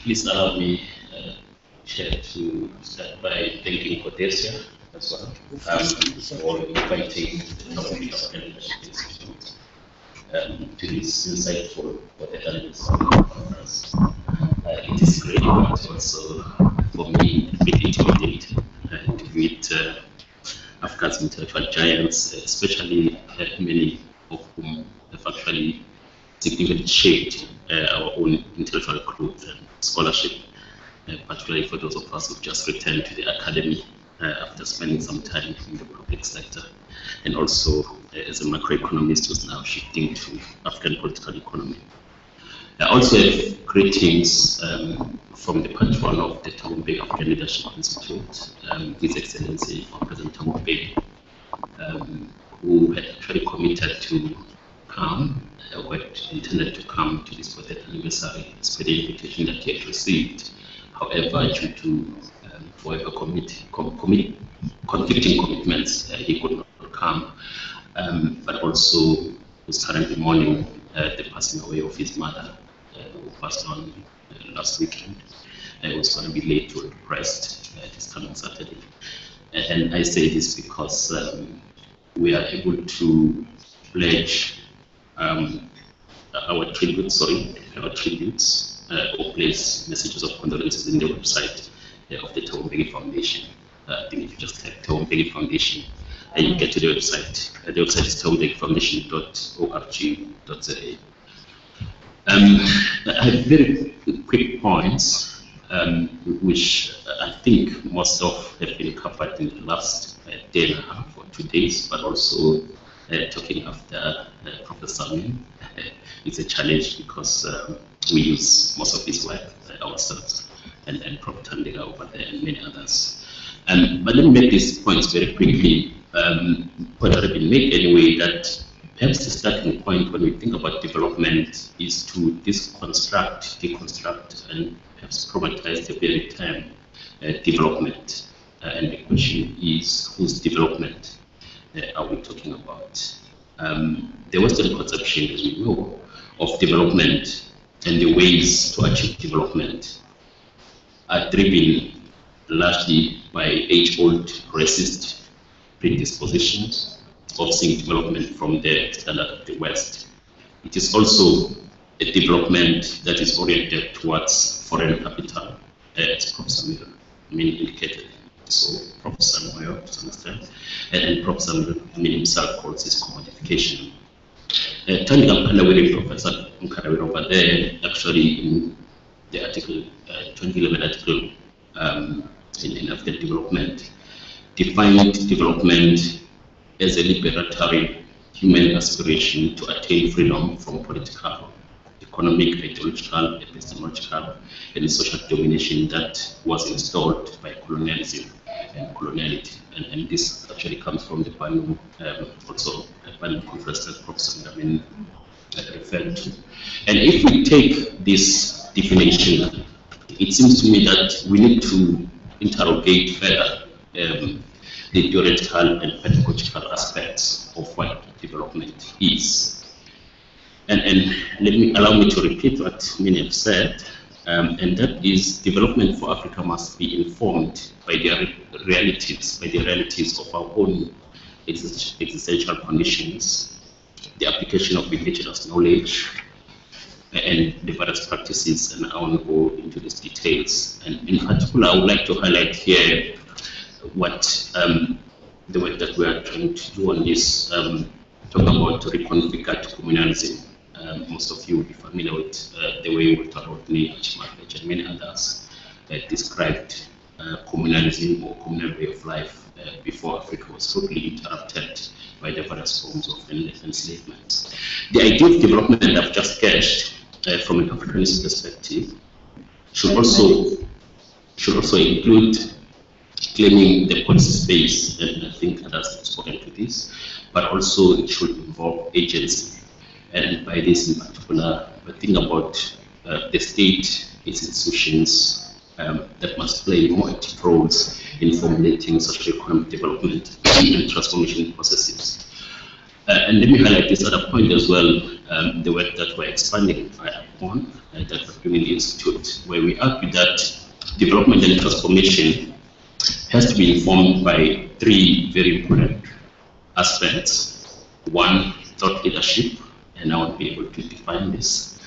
Please allow me, Chair, to start by thanking Codesria as well for inviting the Thabo Mbeki African Leadership Institute to this insightful conference. It is great, but also for me a bit intimidating to meet Africa's intellectual giants, especially many of whom have actually significantly shaped our own intellectual growth and scholarship, particularly for those of us who've just returned to the academy after spending some time in the public sector, and also as a macroeconomist who's now shifting to African political economy. I also have greetings from the patron of the Thabo Mbeki African Leadership Institute, His Excellency President Thabo Mbeki, who had actually committed to come, who had intended to come to this 40th anniversary, as per the invitation that he had received. However, due to whatever conflicting commitments, he could not come, but also was currently mourning the passing away of his mother, who passed on last weekend. It was going to be laid to rest this coming Saturday. And I say this because we are able to pledge our tributes, or place messages of condolences in the website of the Thabo Mbeki Foundation. I think if you just type Thabo Mbeki Foundation, and you get to the website. The website is thabombeki.org.za. I have very quick points, which I think most of have been covered in the last day and a half or 2 days, but also talking after Professor Amin. It's a challenge because we use most of his work ourselves, and Prof. Tandega over there and many others. But let me make these points very quickly. What have been made anyway, that perhaps the starting point when we think about development is to deconstruct, and perhaps problematize the very term development. And the question is, whose development are we talking about? The Western conception, as we know, of development and the ways to achieve development are driven largely by age-old racist predispositions of seeing development from the standard of the West. It is also a development that is oriented towards foreign capital, as Professor Miller indicated. So Professor Moyo, to some extent, and Professor Miller himself calls this commodification. Turning up Professor Mkarawiri over there, actually in the article, 2011 article in African Development, defined development as a liberatory human aspiration to attain freedom from political, economic, ideological, epistemological, and social domination that was installed by colonialism and coloniality. And this actually comes from the panel, also a panel conference that Professor Ndamin referred to. And if we take this definition, it seems to me that we need to interrogate further the theoretical and pedagogical aspects of what development is. And allow me to repeat what many have said, and that is development for Africa must be informed by the realities of our own existential conditions, the application of indigenous knowledge, and the various practices, and I want to go into these details. And in particular, I would like to highlight here what the work that we are trying to do on this, talk about reconfigured communalism. Most of you will be familiar with the way Walter Rodney, and many others described communalism or communal way of life before Africa was totally interrupted by the various forms of enslavement. The idea of development that I've just sketched from an Africanist perspective should also include claiming the policy space, and I think others have spoken to this, but also it should involve agency. And by this in particular, we think about the state, its institutions that must play more active roles in formulating socio-economic development and transformation processes. And let me highlight this other point as well, the work that we're expanding upon, that we're doing in the Institute, where we argue that development and transformation has to be informed by three very important aspects. One, thought leadership, and I won't be able to define this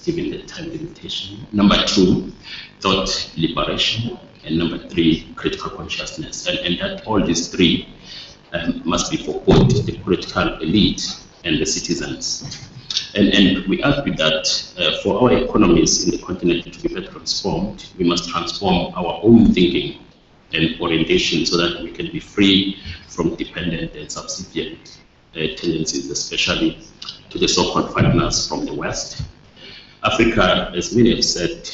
given the time limitation. Number two, thought liberation, and number three, critical consciousness. And that all these three must be for both the political elite and the citizens. And we argue that for our economies in the continent to be better transformed, we must transform our own thinking and orientation so that we can be free from dependent and subservient tendencies, especially to the so-called partners from the West. Africa, as many have said,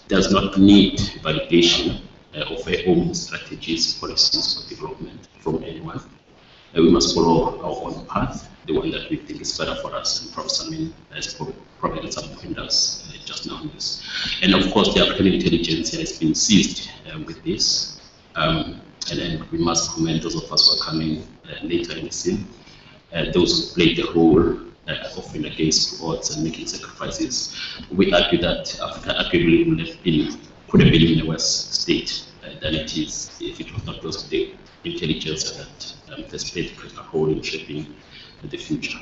does not need validation of our own strategies, policies for development from anyone. We must follow our own path, the one that we think is better for us, and Professor Min has provided some pointers just now on this. And of course, the African intelligence has been seized with this, and then we must commend those of us who are coming later in the scene, those who played the role often against odds and making sacrifices. We argue that Africa arguably could have been in a worse state than it is if it was not because of the intelligence that has played a critical role in shaping the future.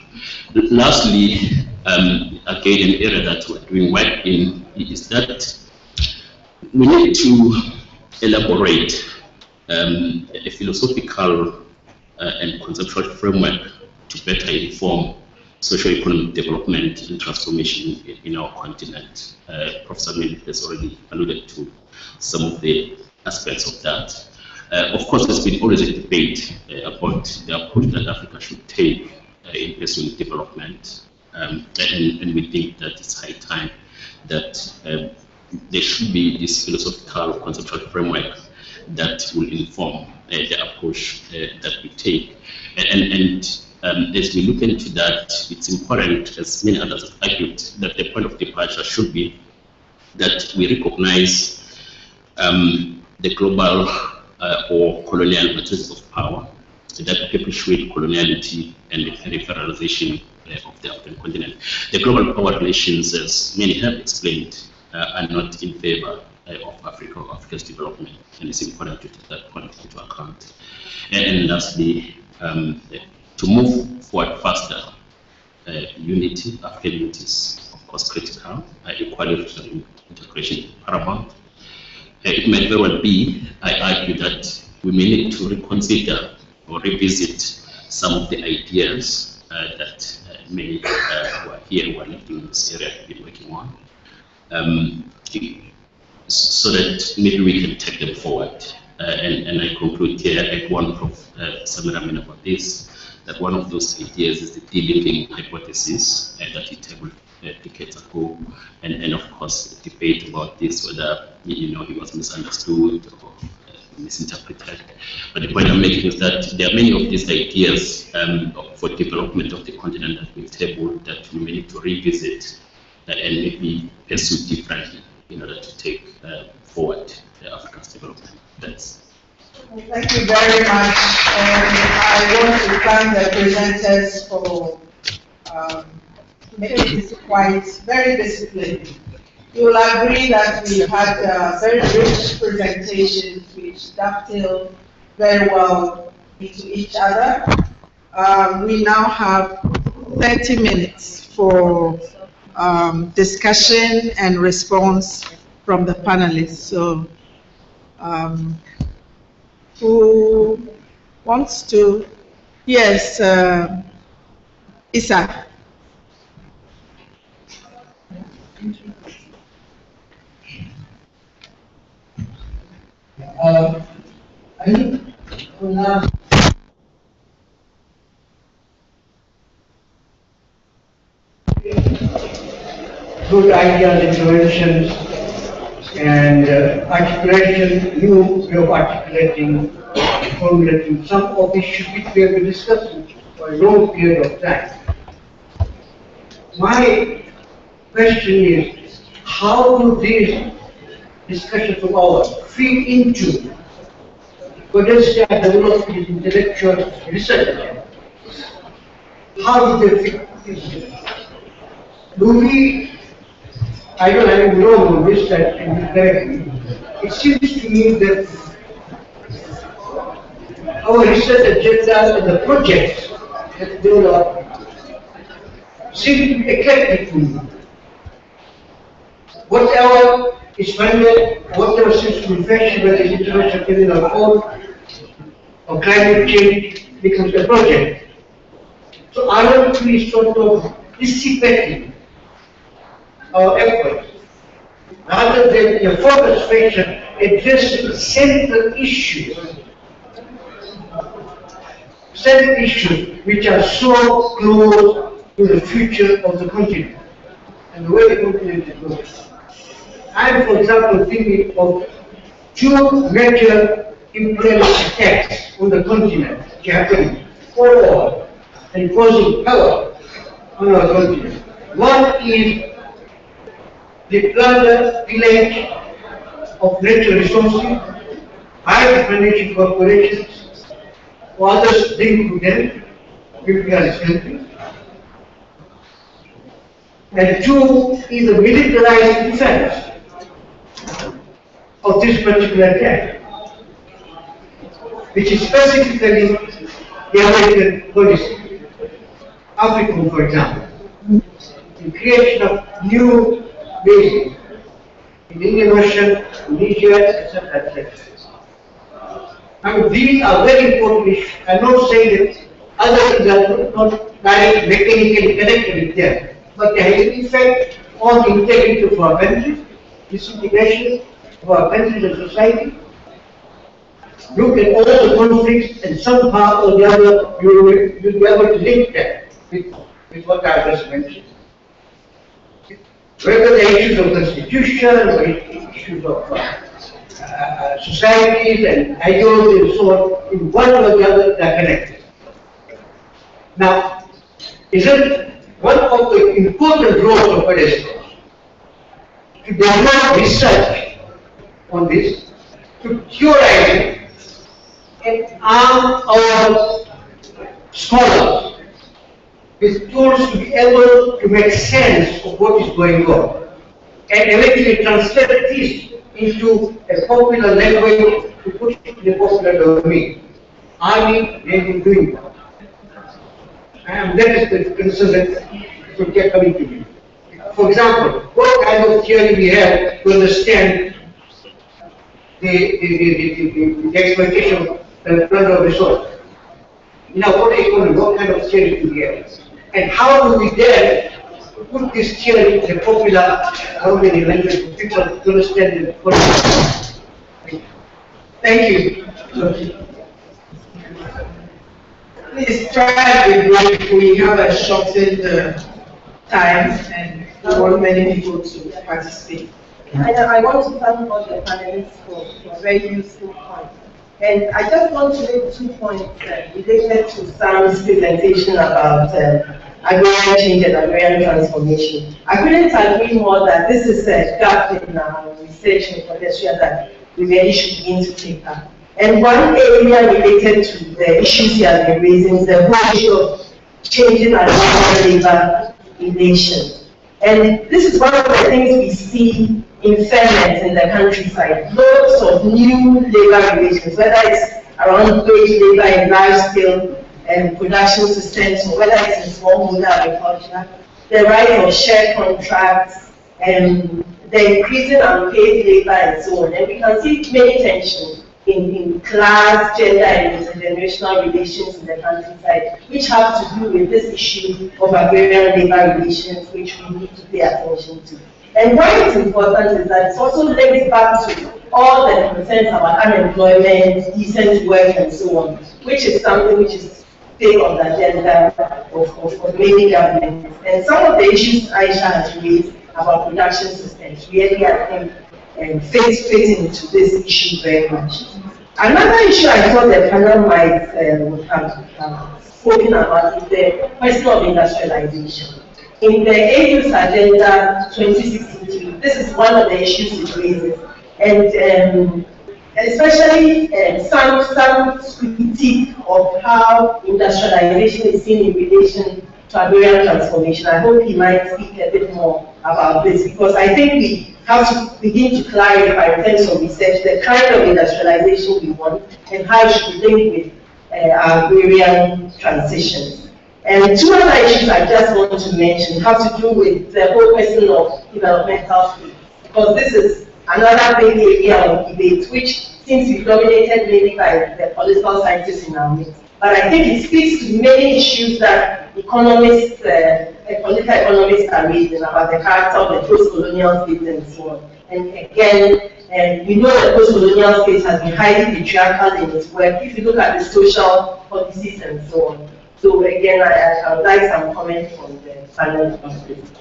Lastly, again, an area that we're doing work in is that we need to elaborate a philosophical and conceptual framework to better inform socio-economic development and transformation in our continent. Professor Miller has already alluded to some of the aspects of that. Of course, there's been always a debate about the approach that Africa should take in pursuing development, and we think that it's high time that there should be this philosophical conceptual framework that will inform the approach that we take. And as we look into that, it's important, as many others have argued, that the point of departure should be that we recognize the global or colonial matrices of power that perpetuate coloniality and the peripheralization of the African continent. The global power relations, as many have explained, are not in favor of Africa or Africa's development, and it's important to take that point into account. And lastly, to move forward faster, unity, African unity is of course critical, equality integration paramount. It might very well be, I argue, that we may need to reconsider or revisit some of the ideas that many who are here, who are living in this area, have been working on, so that maybe we can take them forward. And I conclude here, I want Prof. Samira about this, that one of those ideas is the delinking hypothesis that he tabled decades ago, and of course the debate about this, whether he was misunderstood or misinterpreted. But the point I'm making is that there are many of these ideas for development of the continent that we've tabled that we may need to revisit and maybe pursue differently in order to take forward Africa's development. That's Thank you very much, and I want to thank the presenters for making this very disciplined. You will agree that we had very rich presentations which dovetail very well into each other. We now have 30 minutes for discussion and response from the panelists. So, who wants to? Yes, Isaac. I think good ideas, interventions, and articulation, new way of articulating, formulating. Some of these should be able to discuss for a long period of time. My question is, how do these discussions of ours feed into Codesria development intellectual research? How do they fit into it? Do we, I don't have any wrong on this, that it seems to me that our research agenda and the projects that develop seem to be eclectic to me. Whatever is funded, whatever seems to be fashioned, whether it's international criminal code or climate change, becomes a project. So aren't we sort of dissipating our efforts rather than in a focused fashion addressing central issues which are so close to the future of the continent and the way the continent is going? I am, for example, thinking of two major imperialist attacks on the continent which happened forward and causing power on our continent. One is the plunder, pillage of natural resources by the financial corporations or others linked to them, imperialist countries. And two is the militarized defense of this particular attack, which is specifically the American policy, Africa, for example, the creation of new bases in the Indian Ocean, Indonesia, etc., etc. I mean, these are very important issues. I'm not saying that other things are not directly mechanically connected with them, but they have an effect on the integrity of our country, disintegration of our countries and society. Look at all the conflicts, and somehow or the other you'll be able to link that with what I just mentioned. Whether the issues of constitution or issues of societies and ideologies and so on, in one way or the other, they're connected. Now, isn't one of the important roles of Codesria to develop research on this, to theorize it, and arm our scholars with tools to be able to make sense of what is going on, and eventually translate this into a popular language to put it in the popular domain. Are we maybe doing that? And that is the concern that should get coming to me. For example, what kind of theory we have to understand the exploitation of the plunder of resources? Now, what kind of theory do we have? And how do we then put this theory in a popular language for people to understand the Thank you. Please try to be brief. We have a shortened time and we want many people to participate. I want to thank all the panelists for a very useful point. And I just want to make 2 points related to Sam's presentation about agrarian change and agrarian transformation. I couldn't agree more that this is a gap in our research in Codesria that we really should begin to take up. And one area related to the issues you have been raising is the whole issue of changing agrarian labor relations. And this is one of the things we see in fairness in the countryside. Lots of new labor relations, whether it's around wage labor in large scale production systems, or whether it's in smallholder agriculture, the rise of shared contracts, and the increasing unpaid labor and so on. And we can see many tensions in class, gender, and intergenerational relations in the countryside, which have to do with this issue of agrarian labor relations, which we need to pay attention to. And why it's important is that it also links back to all the concerns about unemployment, decent work, and so on, which is something which is big on the agenda of many governments. And some of the issues Aisha has raised about production systems really, I think, fit into this issue very much. Another issue I thought the panel might have spoken about is the question of industrialization. In the AU's Agenda 2063, this is one of the issues it raises. And especially some critique of how industrialization is seen in relation to agrarian transformation. I hope he might speak a bit more about this, because I think we have to begin to clarify in terms of research the kind of industrialization we want and how it should link with our agrarian transitions. And 2 other issues I just want to mention have to do with the whole question of developmental fields, because this is another big area of debate which seems to be dominated mainly by the political scientists in our midst. But I think it speaks to many issues that economists, political economists are raising about the character of the post-colonial states and so on. And again, we know the post-colonial states has been highly patriarchal in its work, if you look at the social policies and so on. So again, I would like some comment from the panel on this.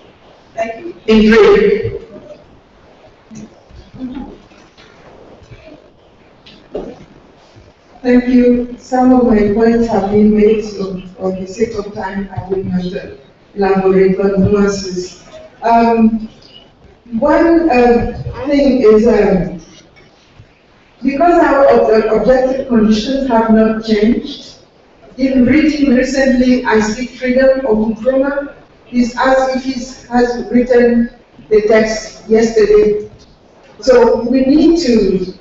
Thank you. In brief. Thank you. Some of my points have been made, so for the sake of time, I will not elaborate on nuances. One thing is, because our objective conditions have not changed, in reading recently, I Speak Freedom of Nkrumah is as if he has written the text yesterday. So we need to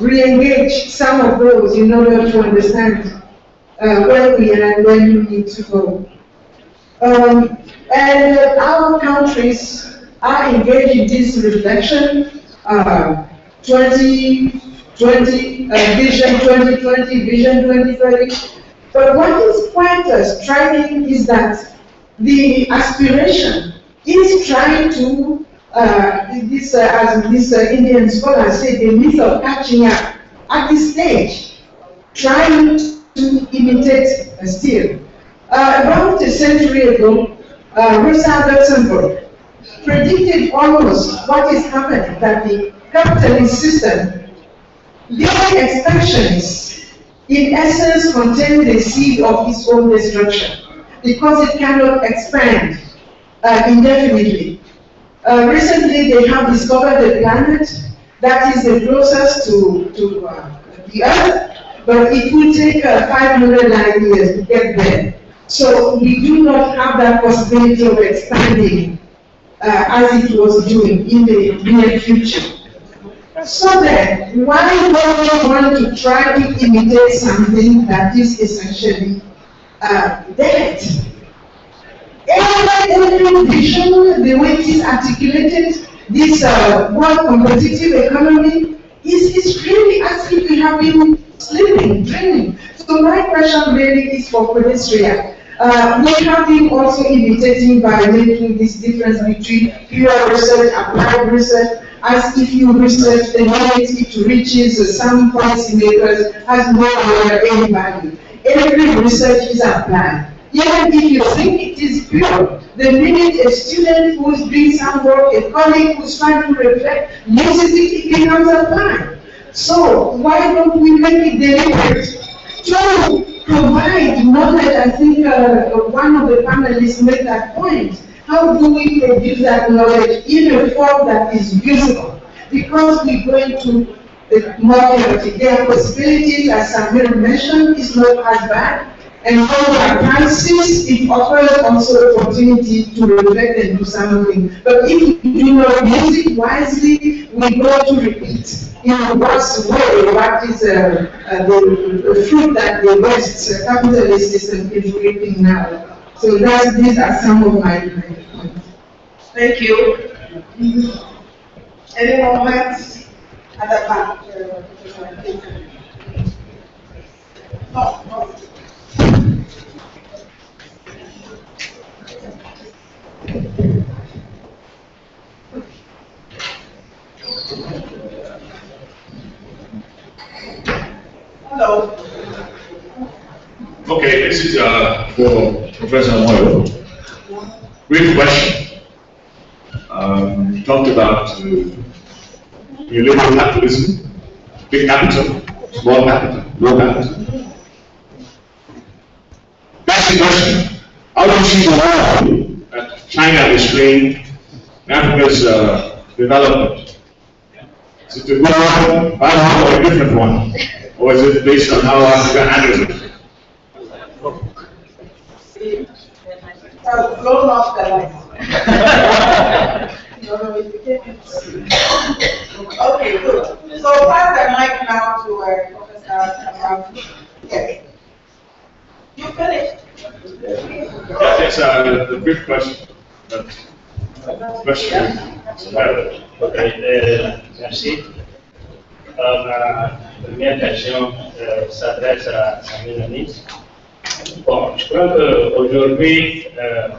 re-engage some of those in order to understand where we are and where we need to go. And our countries are engaged in this reflection, 2020, Vision 2020, Vision 2030. But what is quite striking is that the aspiration is trying to, as this Indian scholar said, the myth of catching up at this stage, trying to imitate a steer. About a century ago, Rosa Luxemburg predicted almost what is happening, that the capitalist system their extensions, in essence, contain the seed of its own destruction, because it cannot expand indefinitely. Recently, they have discovered a planet that is the closest to the Earth, but it will take 500 light years to get there. So we do not have that possibility of expanding as it was doing in the near future. So then, why don't we want to try to imitate something that is essentially dead? Every vision, the way it is articulated, this world competitive economy, is really as if we have been sleeping, dreaming. So my question really is for Codesria. We have been also imitating by making this difference between pure research, applied research, as if you research the knowledge it reaches some policymakers has no any value. Every research is applied. Even if you think it is pure, the minute a student who is doing some work, a colleague who is trying to reflect, uses it, it becomes applied. So why don't we make it deliberate to provide knowledge? I think one of the panelists made that point. How do we produce that knowledge in a form that is usable? Because we go into more theoretic. There are possibilities, as Samir mentioned, is not as bad. And when we crisis, it offers also opportunity to reflect and do something. But if we do not use it wisely, we go to repeat. In a worse way, what is the fruit that the West capitalist system is reaping now. So these are some of my points. Thank you. Any more comments at the back? No. Hello. Okay, this is for Professor Moyo. Brief question. You talked about neoliberal capitalism, big capital, small capital, low capital. That's the question. How do you see the role that China is playing in Africa's development? Is it a good one, bad one, or a different one? Or is it based on how Africa handles it? I've blown off the line. Okay, good. So pass the mic now to Professor. Yes. You finished? It's the brief question. Question. Okay, merci. Ma première question s'adresse à Mélanie. Bon, je crois qu'aujourd'hui,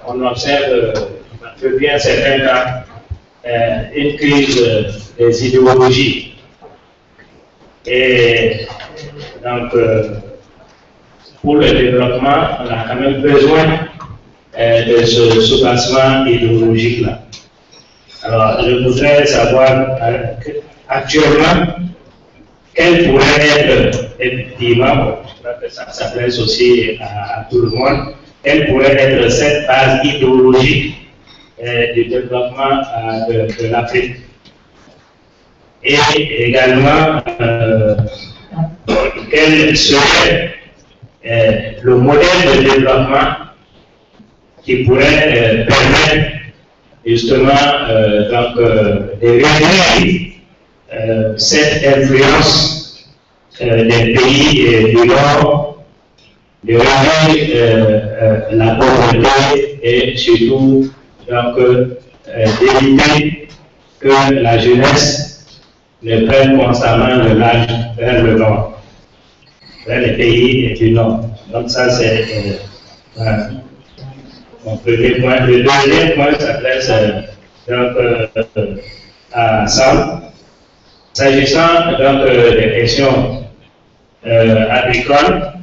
on observe depuis un certain temps une crise des idéologies. Et donc, pour le développement, on a quand même besoin de ce soubassement idéologique-là. Alors, je voudrais savoir actuellement quelle pourrait être, effectivement, je crois que ça s'adresse aussi à tout le monde, quelle pourrait être cette base idéologique du développement de l'Afrique. Et également, quel serait le modèle de développement qui pourrait permettre justement de réduire cette influence des pays du Nord, de réduire la pauvreté et surtout d'éviter que la jeunesse ne prenne constamment le large vers le Nord, vers les pays du Nord. Donc ça c'est mon premier point. Le deuxième point s'adresse à Sam. S'agissant donc des questions agricoles,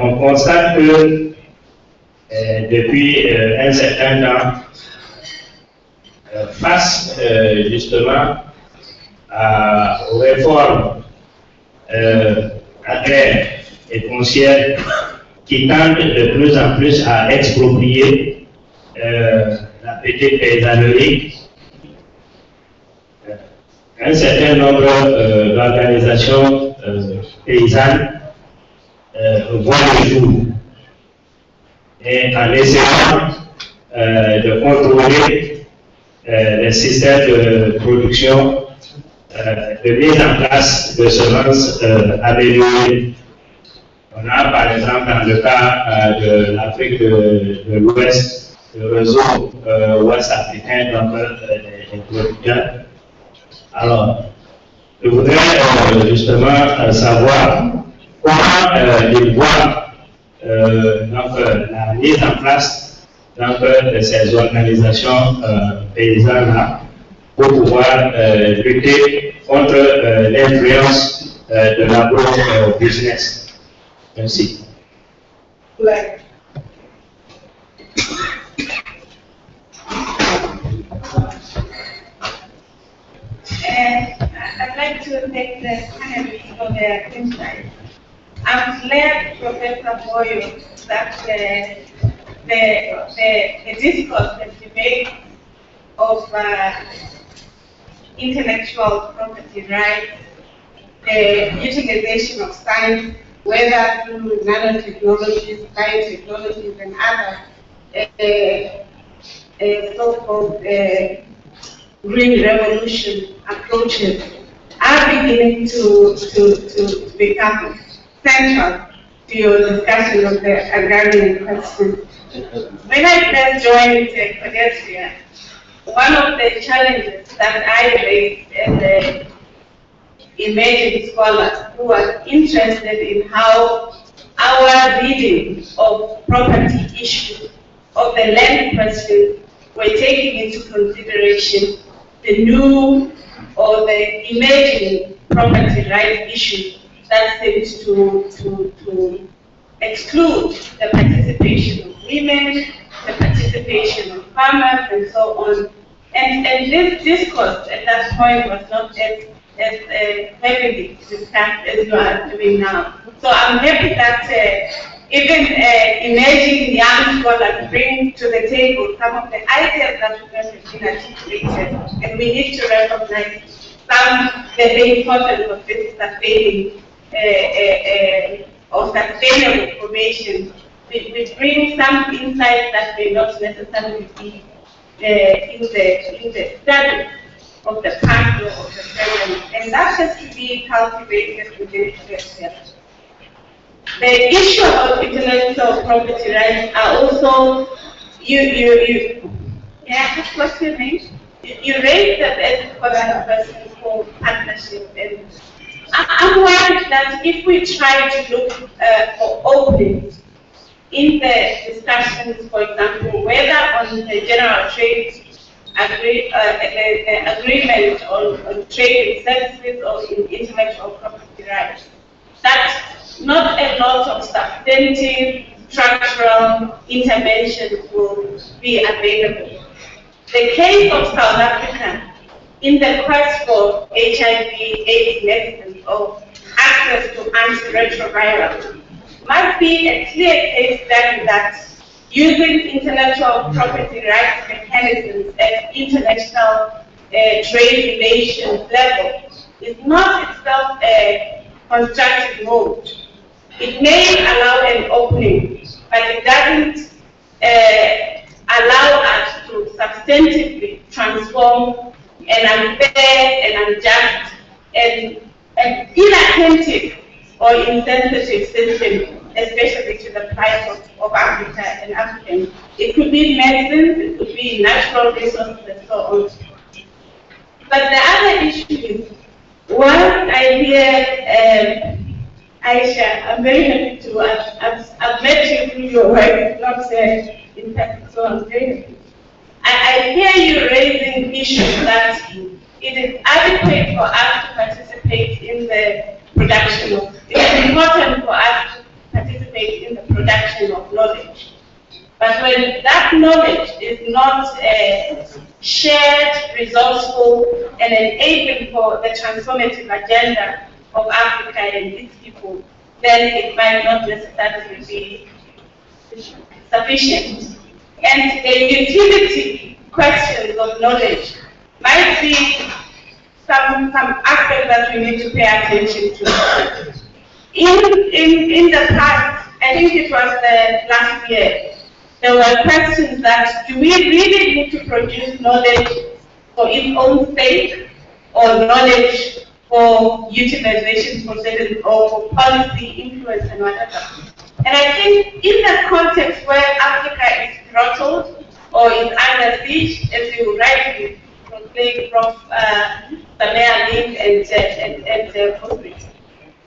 on constate que depuis un certain temps, face justement aux réformes agraires et foncières qui tendent de plus en plus à exproprier la petite paysannerie. Un certain nombre d'organisations paysannes voient le jour. Et en essayant de contrôler les systèmes de production, de mise en place de semences améliorées. On a par exemple dans le cas de l'Afrique de l'Ouest, le réseau ouest africain donc, des producteurs. Alors, je voudrais justement savoir comment ils voient donc, la mise en place donc, de ces organisations paysannes-là pour pouvoir lutter contre l'influence de l'agro-business. Merci. I'd like to thank the panelists for their insight. I'm glad, Professor Boyo, that the discourse, the debate of intellectual property rights, the utilization of science, whether through nanotechnologies, biotechnologies, and other so-called green revolution approaches, are beginning to become central to your discussion of the agrarian question. When I first joined Codesria, one of the challenges that I raised as an emerging scholar who was interested in how our reading of property issues, of the land question, were taking into consideration the new or the emerging property rights issues that seems to exclude the participation of women, the participation of farmers, and so on. And this discourse at that point was not as heavily discussed as you are doing now. So I'm happy that even emerging young scholars bring to the table some of the ideas that we have been articulated, and we need to recognize the importance of this sustaining or sustainable formation. We bring some insights that may not necessarily be in the study of the past or of the present, and that has to be cultivated within the The issue of intellectual property rights are also, what's your name? You raised that as a person for partnership, and I'm worried that if we try to look for openings in the discussions, for example, whether on the general trade agreement on trade in services or in intellectual property rights, that not a lot of substantive structural intervention will be available. The case of South Africa in the quest for HIV/AIDS medicine or access to antiretrovirals must be a clear case study that using intellectual property rights mechanisms at international trade relations level is not itself a constructive mode. It may allow an opening, but it doesn't allow us to substantively transform an unfair and unjust and inattentive or insensitive system, especially to the plight of Africa and Africans. It could be medicines, it could be natural resources, and so on. But the other issue is, once I hear Aisha, I'm very happy to, I've met you through your work, not in fact, so I'm very happy. I hear you raising issues that it is adequate for us to participate in the production of, it is important for us to participate in the production of knowledge. But when that knowledge is not shared, resourceful, and enabling for the transformative agenda of Africa and its people, then it might not necessarily be sufficient. And the utility questions of knowledge might be some aspect that we need to pay attention to. In the past, I think it was the last year, there were questions that do we really need to produce knowledge for its own sake, or knowledge for utilization for certain, or for policy influence and whatever. And I think in that context where Africa is throttled or is under siege, as you rightly proclaimed, Prof. Samea Link and Codesria,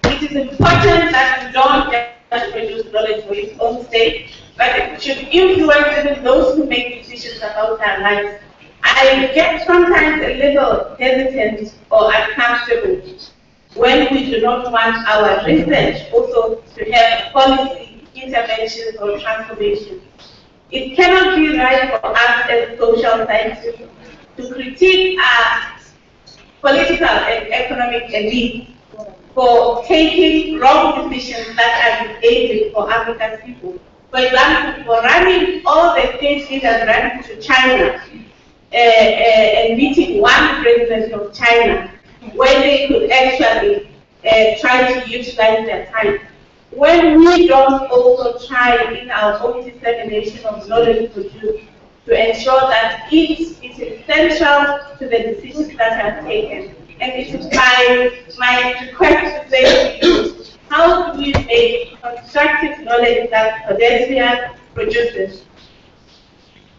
it is important that we don't just produce knowledge for its own sake, but it should influence even those who make decisions about our lives. I get sometimes a little hesitant or uncomfortable when we do not want our research also to have policy interventions or transformation. It cannot be right for us as social scientists to critique our political and economic elite for taking wrong decisions that are disabling for Africa's people. For example, for running all the state leaders running to China and meeting one president of China, when they could actually try to utilize their time. When we don't also try in our own dissemination of knowledge produced to ensure that it is essential to the decisions that are taken. And it is my request to say to you, how do we make constructive knowledge that Codesria produces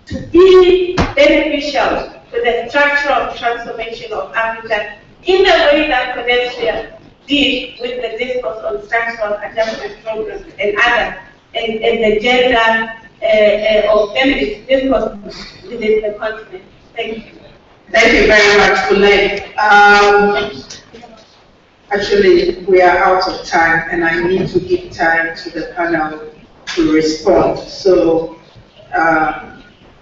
to be beneficial to the structural transformation of Africa in the way that Codesria did with the discourse on structural adjustment programs and other, and the gender or feminist discourse within the continent. Thank you. Thank you very much, Kule. Actually, we are out of time, and I need to give time to the panel to respond. So,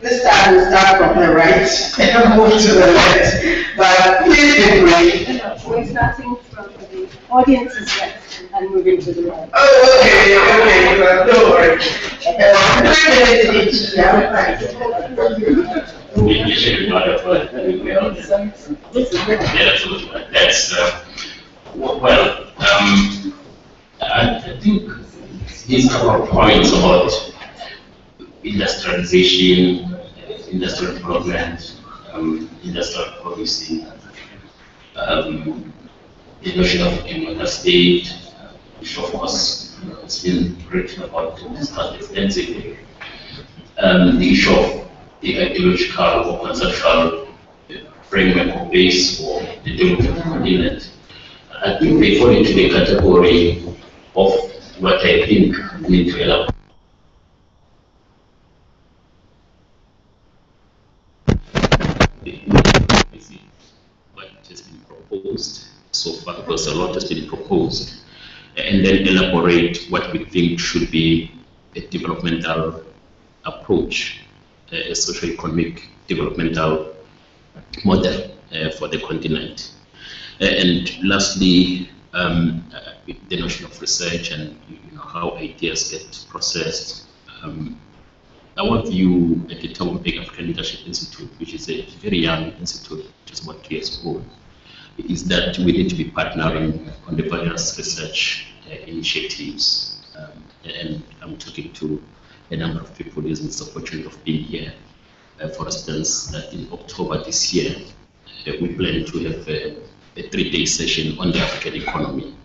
this time we'll start from the right and move to the left. But please be brief. We're starting from the audience's left and moving to the right. Oh, okay, well, don't worry. 3 minutes each. Yeah, That's well. I think these couple of points about industrialization, industrial development, industrial policy, the notion of a state, which of course has been written about and discussed extensively. The issue of the ideological or conceptual framework or base for the development of the continent. I think they fall into the category of what I think we need to elaborate. What has been proposed so far, because a lot has been proposed, and then elaborate what we think should be a developmental approach, a socio-economic developmental model for the continent. And lastly, the notion of research and how ideas get processed. Our view at the Thabo Mbeki African Leadership Institute, which is a very young institute, just about 2 years old, is that we need to be partnering on the various research initiatives. And I'm talking to a number of people using this opportunity of being here. For instance, that in October this year, we plan to have a 3-day session on the African economy,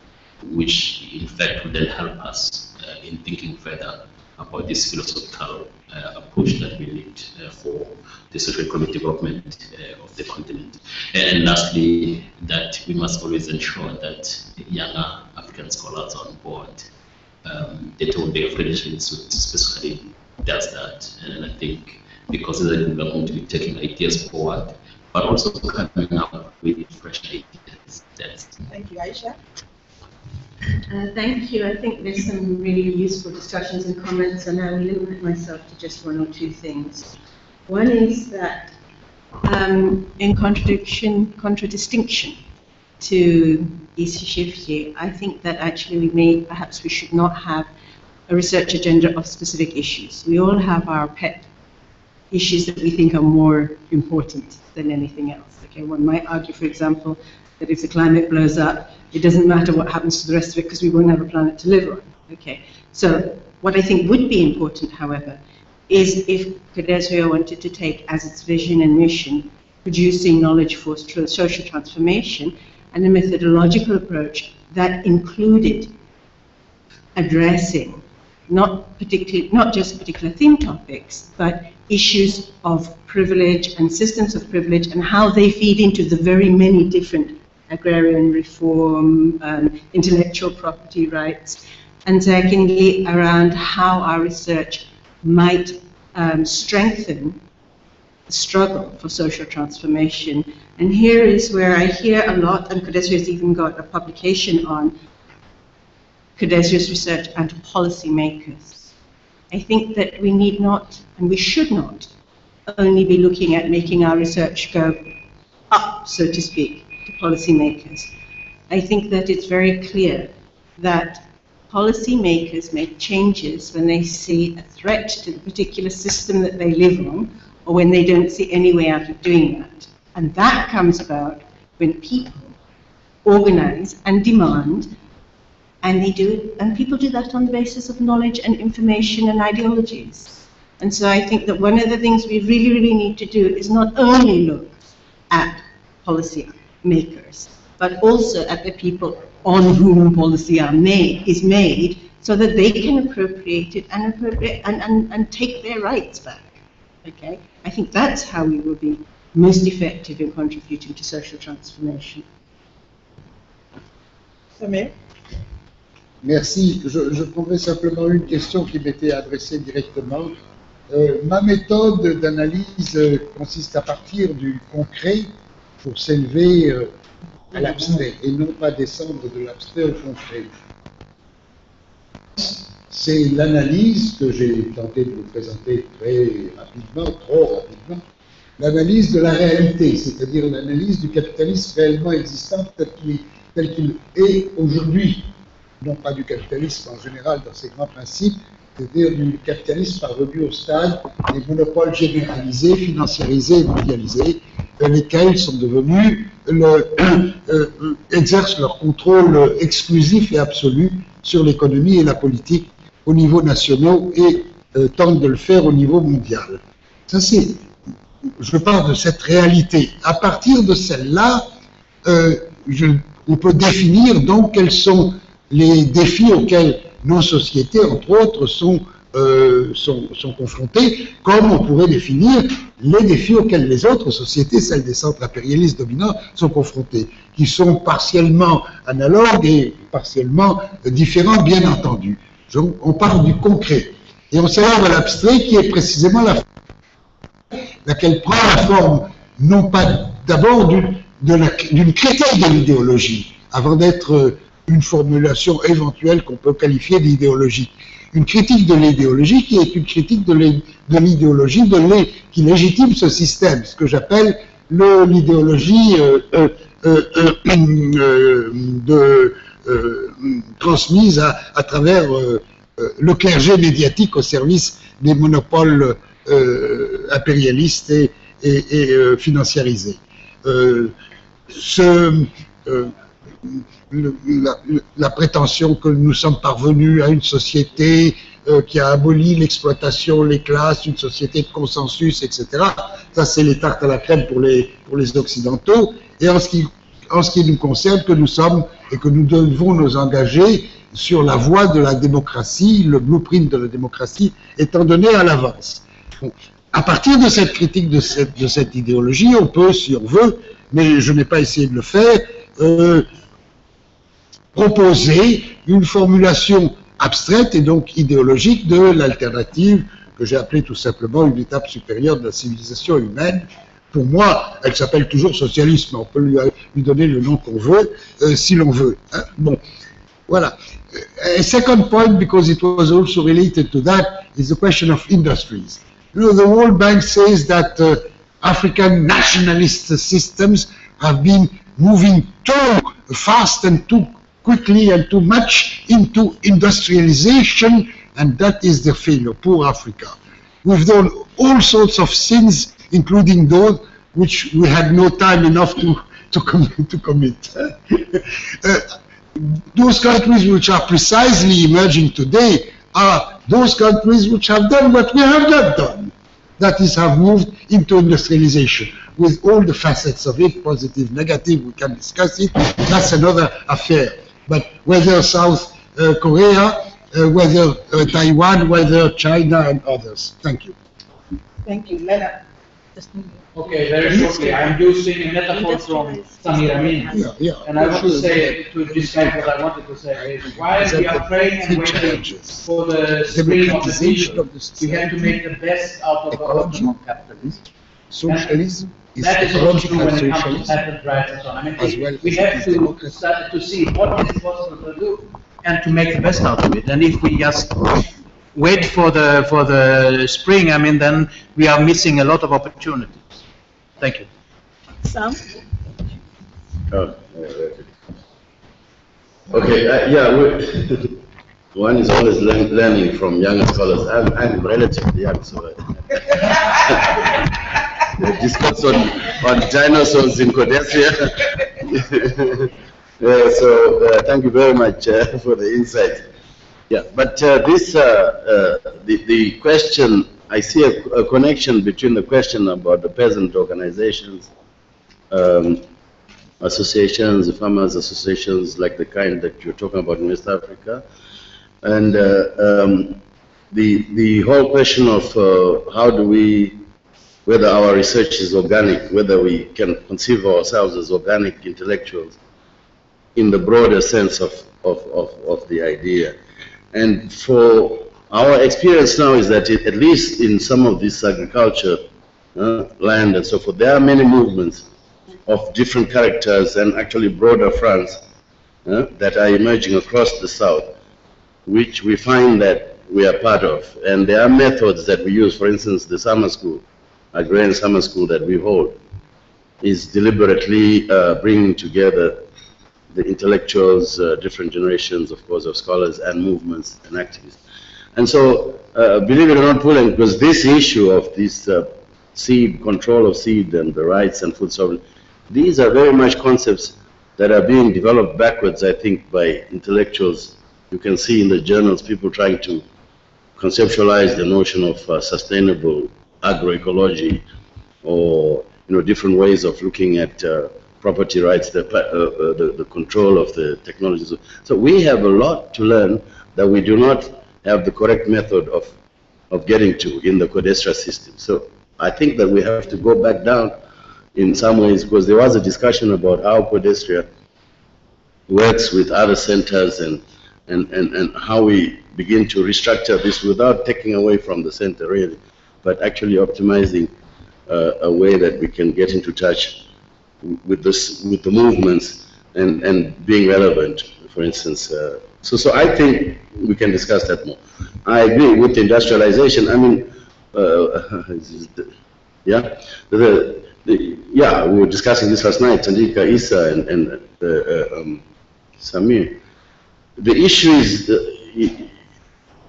which in fact will then help us in thinking further about this philosophical approach that we need for the socio-economic development of the continent. And lastly, that we must always ensure that younger African scholars are on board. The Thabo Mbeki African Leadership Institute specifically does that, and I think because we are going to be taking ideas forward, but also coming up with fresh ideas. Thank you, Aisha. Thank you. I think there's some really useful discussions and comments, and I will limit myself to just 1 or 2 things. One is that In contradistinction to Issa Shifty, I think that actually perhaps we should not have a research agenda of specific issues. We all have our pet issues that we think are more important than anything else. Okay, one might argue, for example, that if the climate blows up, it doesn't matter what happens to the rest of it because we won't have a planet to live on. Okay, so what I think would be important, however, is if Codesria wanted to take as its vision and mission producing knowledge for social transformation and a methodological approach that included addressing not just particular theme topics, but issues of privilege and systems of privilege and how they feed into the very many different agrarian reform, intellectual property rights, and secondly, around how our research might strengthen the struggle for social transformation. And here is where I hear a lot, and Codesria has even got a publication on Codesria's research and policymakers. I think that we need not, and we should not, only be looking at making our research go up, so to speak, to policymakers. I think that it's very clear that policymakers make changes when they see a threat to the particular system that they live on, or when they don't see any way out of doing that. And that comes about when people organize and demand, and they do it, and people do that on the basis of knowledge and information and ideologies. And so I think that one of the things we really, really need to do is not only look at policy makers, but also at the people on whom policy is made, so that they can appropriate it and take their rights back. Okay? I think that's how we will be most effective in contributing to social transformation. Samir? Merci. Je prendrai simplement une question qui m'était adressée directement. Ma méthode d'analyse consiste à partir du concret pour s'élever à l'abstrait et non pas descendre de l'abstrait au concret. C'est l'analyse que j'ai tenté de vous présenter très rapidement, trop rapidement, l'analyse de la réalité, c'est-à-dire l'analyse du capitalisme réellement existant tel qu'il est aujourd'hui, non pas du capitalisme en général dans ses grands principes, c'est-à-dire du capitalisme parvenu au stade des monopoles généralisés, financiarisés et mondialisés, lesquels sont devenus, exercent leur contrôle exclusif et absolu sur l'économie et la politique au niveau national et tentent de le faire au niveau mondial. Ça c'est, je parle de cette réalité. À partir de celle-là, on peut définir donc quels sont les défis auxquels nos sociétés, entre autres, sont confrontées, comme on pourrait définir les défis auxquels les autres sociétés, celles des centres impérialistes dominants, sont confrontées, qui sont partiellement analogues et partiellement différents, bien entendu. On parle du concret. Et on s'élève à l'abstrait, qui est précisément laquelle prend la forme, non pas d'abord d'une critique de l'idéologie, avant d'être une formulation éventuelle qu'on peut qualifier d'idéologie. Une critique de l'idéologie qui est une critique de l'idéologie qui légitime ce système, ce que j'appelle l'idéologie transmise à travers le clergé médiatique au service des monopoles impérialistes et financiarisés. La prétention que nous sommes parvenus à une société qui a aboli l'exploitation, les classes, une société de consensus, etc. Ça, c'est les tartes à la crème pour les Occidentaux. Et en ce qui nous concerne, que nous sommes et que nous devons nous engager sur la voie de la démocratie, le blueprint de la démocratie étant donné à l'avance. Bon, à partir de cette critique de cette idéologie, on peut, si on veut, mais je n'ai pas essayé de le faire, proposer une formulation abstraite et donc idéologique de l'alternative que j'ai appelée tout simplement une étape supérieure de la civilisation humaine. Pour moi, elle s'appelle toujours socialisme, on peut lui donner le nom qu'on veut, si l'on veut. Hein? Bon, voilà. A second point, because it was also related to that, is the question of industries. You know, the World Bank says that African nationalist systems have been moving too fast and too quickly and too much into industrialization, and that is the failure. Poor Africa. We've done all sorts of sins, including those which we had no time enough to commit. Those countries which are precisely emerging today are those countries which have done what we have not done. That is, have moved into industrialization with all the facets of it, positive, negative, we can discuss it. That's another affair. But whether South Korea, whether Taiwan, whether China and others. Thank you. Thank you. Lena. Okay, very shortly. I'm using a metaphor from Samir Amin. And I want to say, to describe what I wanted to say, is while we are praying and waiting for the spring of the future, we have to make the best out of our capitalism. Socialism is that is also true when it comes socialism, to patent rights and so on. I mean, well we have to start to see what is possible to do and to make the best out of it. And if we just wait for the spring, I mean, then we are missing a lot of opportunities. Thank you. Sam? Okay, yeah, one is always learning from younger scholars. I'm relatively young, so discuss on dinosaurs in Codesria. So thank you very much for the insight. Yeah, but the question, I see a connection between the question about the peasant organizations, associations, the farmers associations, like the kind that you're talking about in West Africa, and the whole question of how do we, whether our research is organic, whether we can conceive ourselves as organic intellectuals in the broader sense of the idea. And for our experience now is that at least in some of this agriculture, land and so forth, there are many movements of different characters and actually broader fronts that are emerging across the South, which we find that we are part of. And there are methods that we use. For instance, the summer school, agrarian summer school that we hold, is deliberately bringing together the intellectuals, different generations, of course, of scholars and movements and activists. And so, believe it or not, Pulen, because this issue of this seed, control of seed and the rights and food sovereignty, these are very much concepts that are being developed backwards, I think, by intellectuals. You can see in the journals people trying to conceptualize the notion of sustainable agroecology, or different ways of looking at property rights, the control of the technologies. So we have a lot to learn that we do not have the correct method of getting to in the Codesria system. So I think that we have to go back down in some ways, because there was a discussion about how Codesria works with other centers and how we begin to restructure this without taking away from the center really, but actually optimizing a way that we can get into touch with the movements and being relevant, for instance. So I think we can discuss that more. I agree with industrialization. I mean, yeah, we were discussing this last night, Tandika, Issa, and Samir. The issue is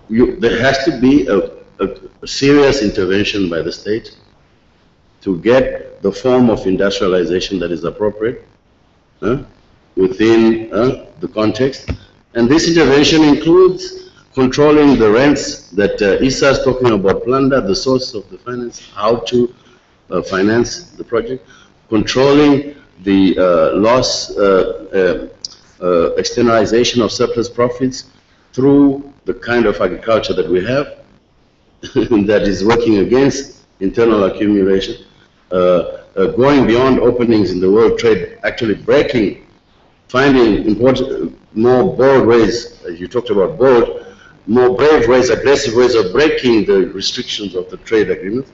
there has to be a serious intervention by the state to get the form of industrialization that is appropriate within the context. And this intervention includes controlling the rents that Issa is talking about, plunder, the source of the finance, how to finance the project, controlling the loss, externalization of surplus profits through the kind of agriculture that we have that is working against internal accumulation, going beyond openings in the world trade, actually breaking, finding important, more bold ways, as you talked about bold, more brave ways, aggressive ways of breaking the restrictions of the trade agreement,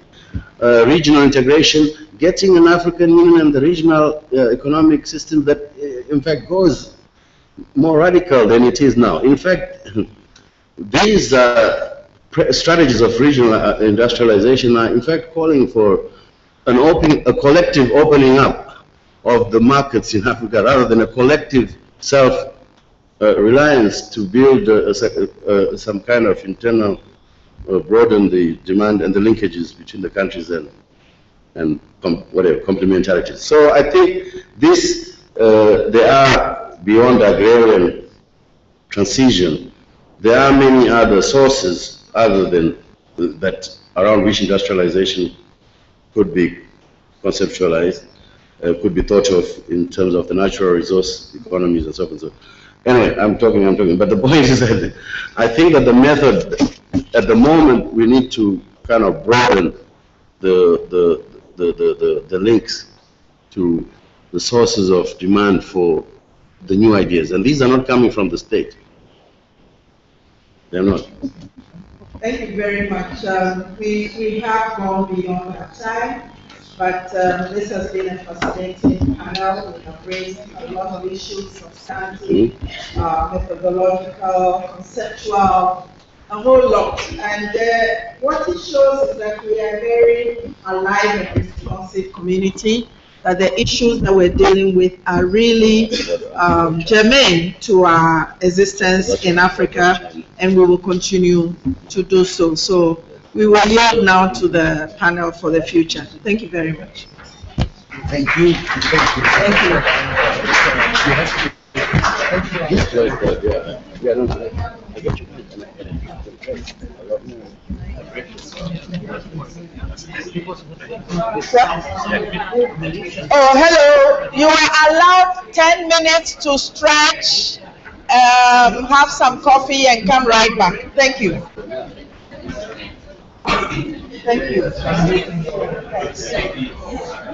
regional integration, getting an African Union and the regional economic system that in fact goes more radical than it is now. In fact, these strategies of regional industrialization are in fact calling for a collective opening up of the markets in Africa rather than a collective self-reliance to build some kind of internal, broaden the demand and the linkages between the countries and complementarities. So I think this, there are, beyond agrarian transition, there are many other sources other than that around which industrialization could be conceptualized, could be thought of in terms of the natural resource economies and so on and so on. Anyway, I'm talking, but the point is that I think that the method, at the moment, we need to kind of broaden the links to the sources of demand for the new ideas. And these are not coming from the state. They're not. Thank you very much. We have gone beyond our time, but this has been a fascinating panel. We have raised a lot of issues, substantive, methodological, conceptual, a whole lot. And what it shows is that we are a very alive and responsive community, that the issues that we're dealing with are really germane to our existence in Africa, and we will continue to do so. So we will yield now to the panel for the future. Thank you very much. Thank you. Thank Oh, hello. You are allowed 10 minutes to stretch, have some coffee, and come right back. Thank you. Thank you.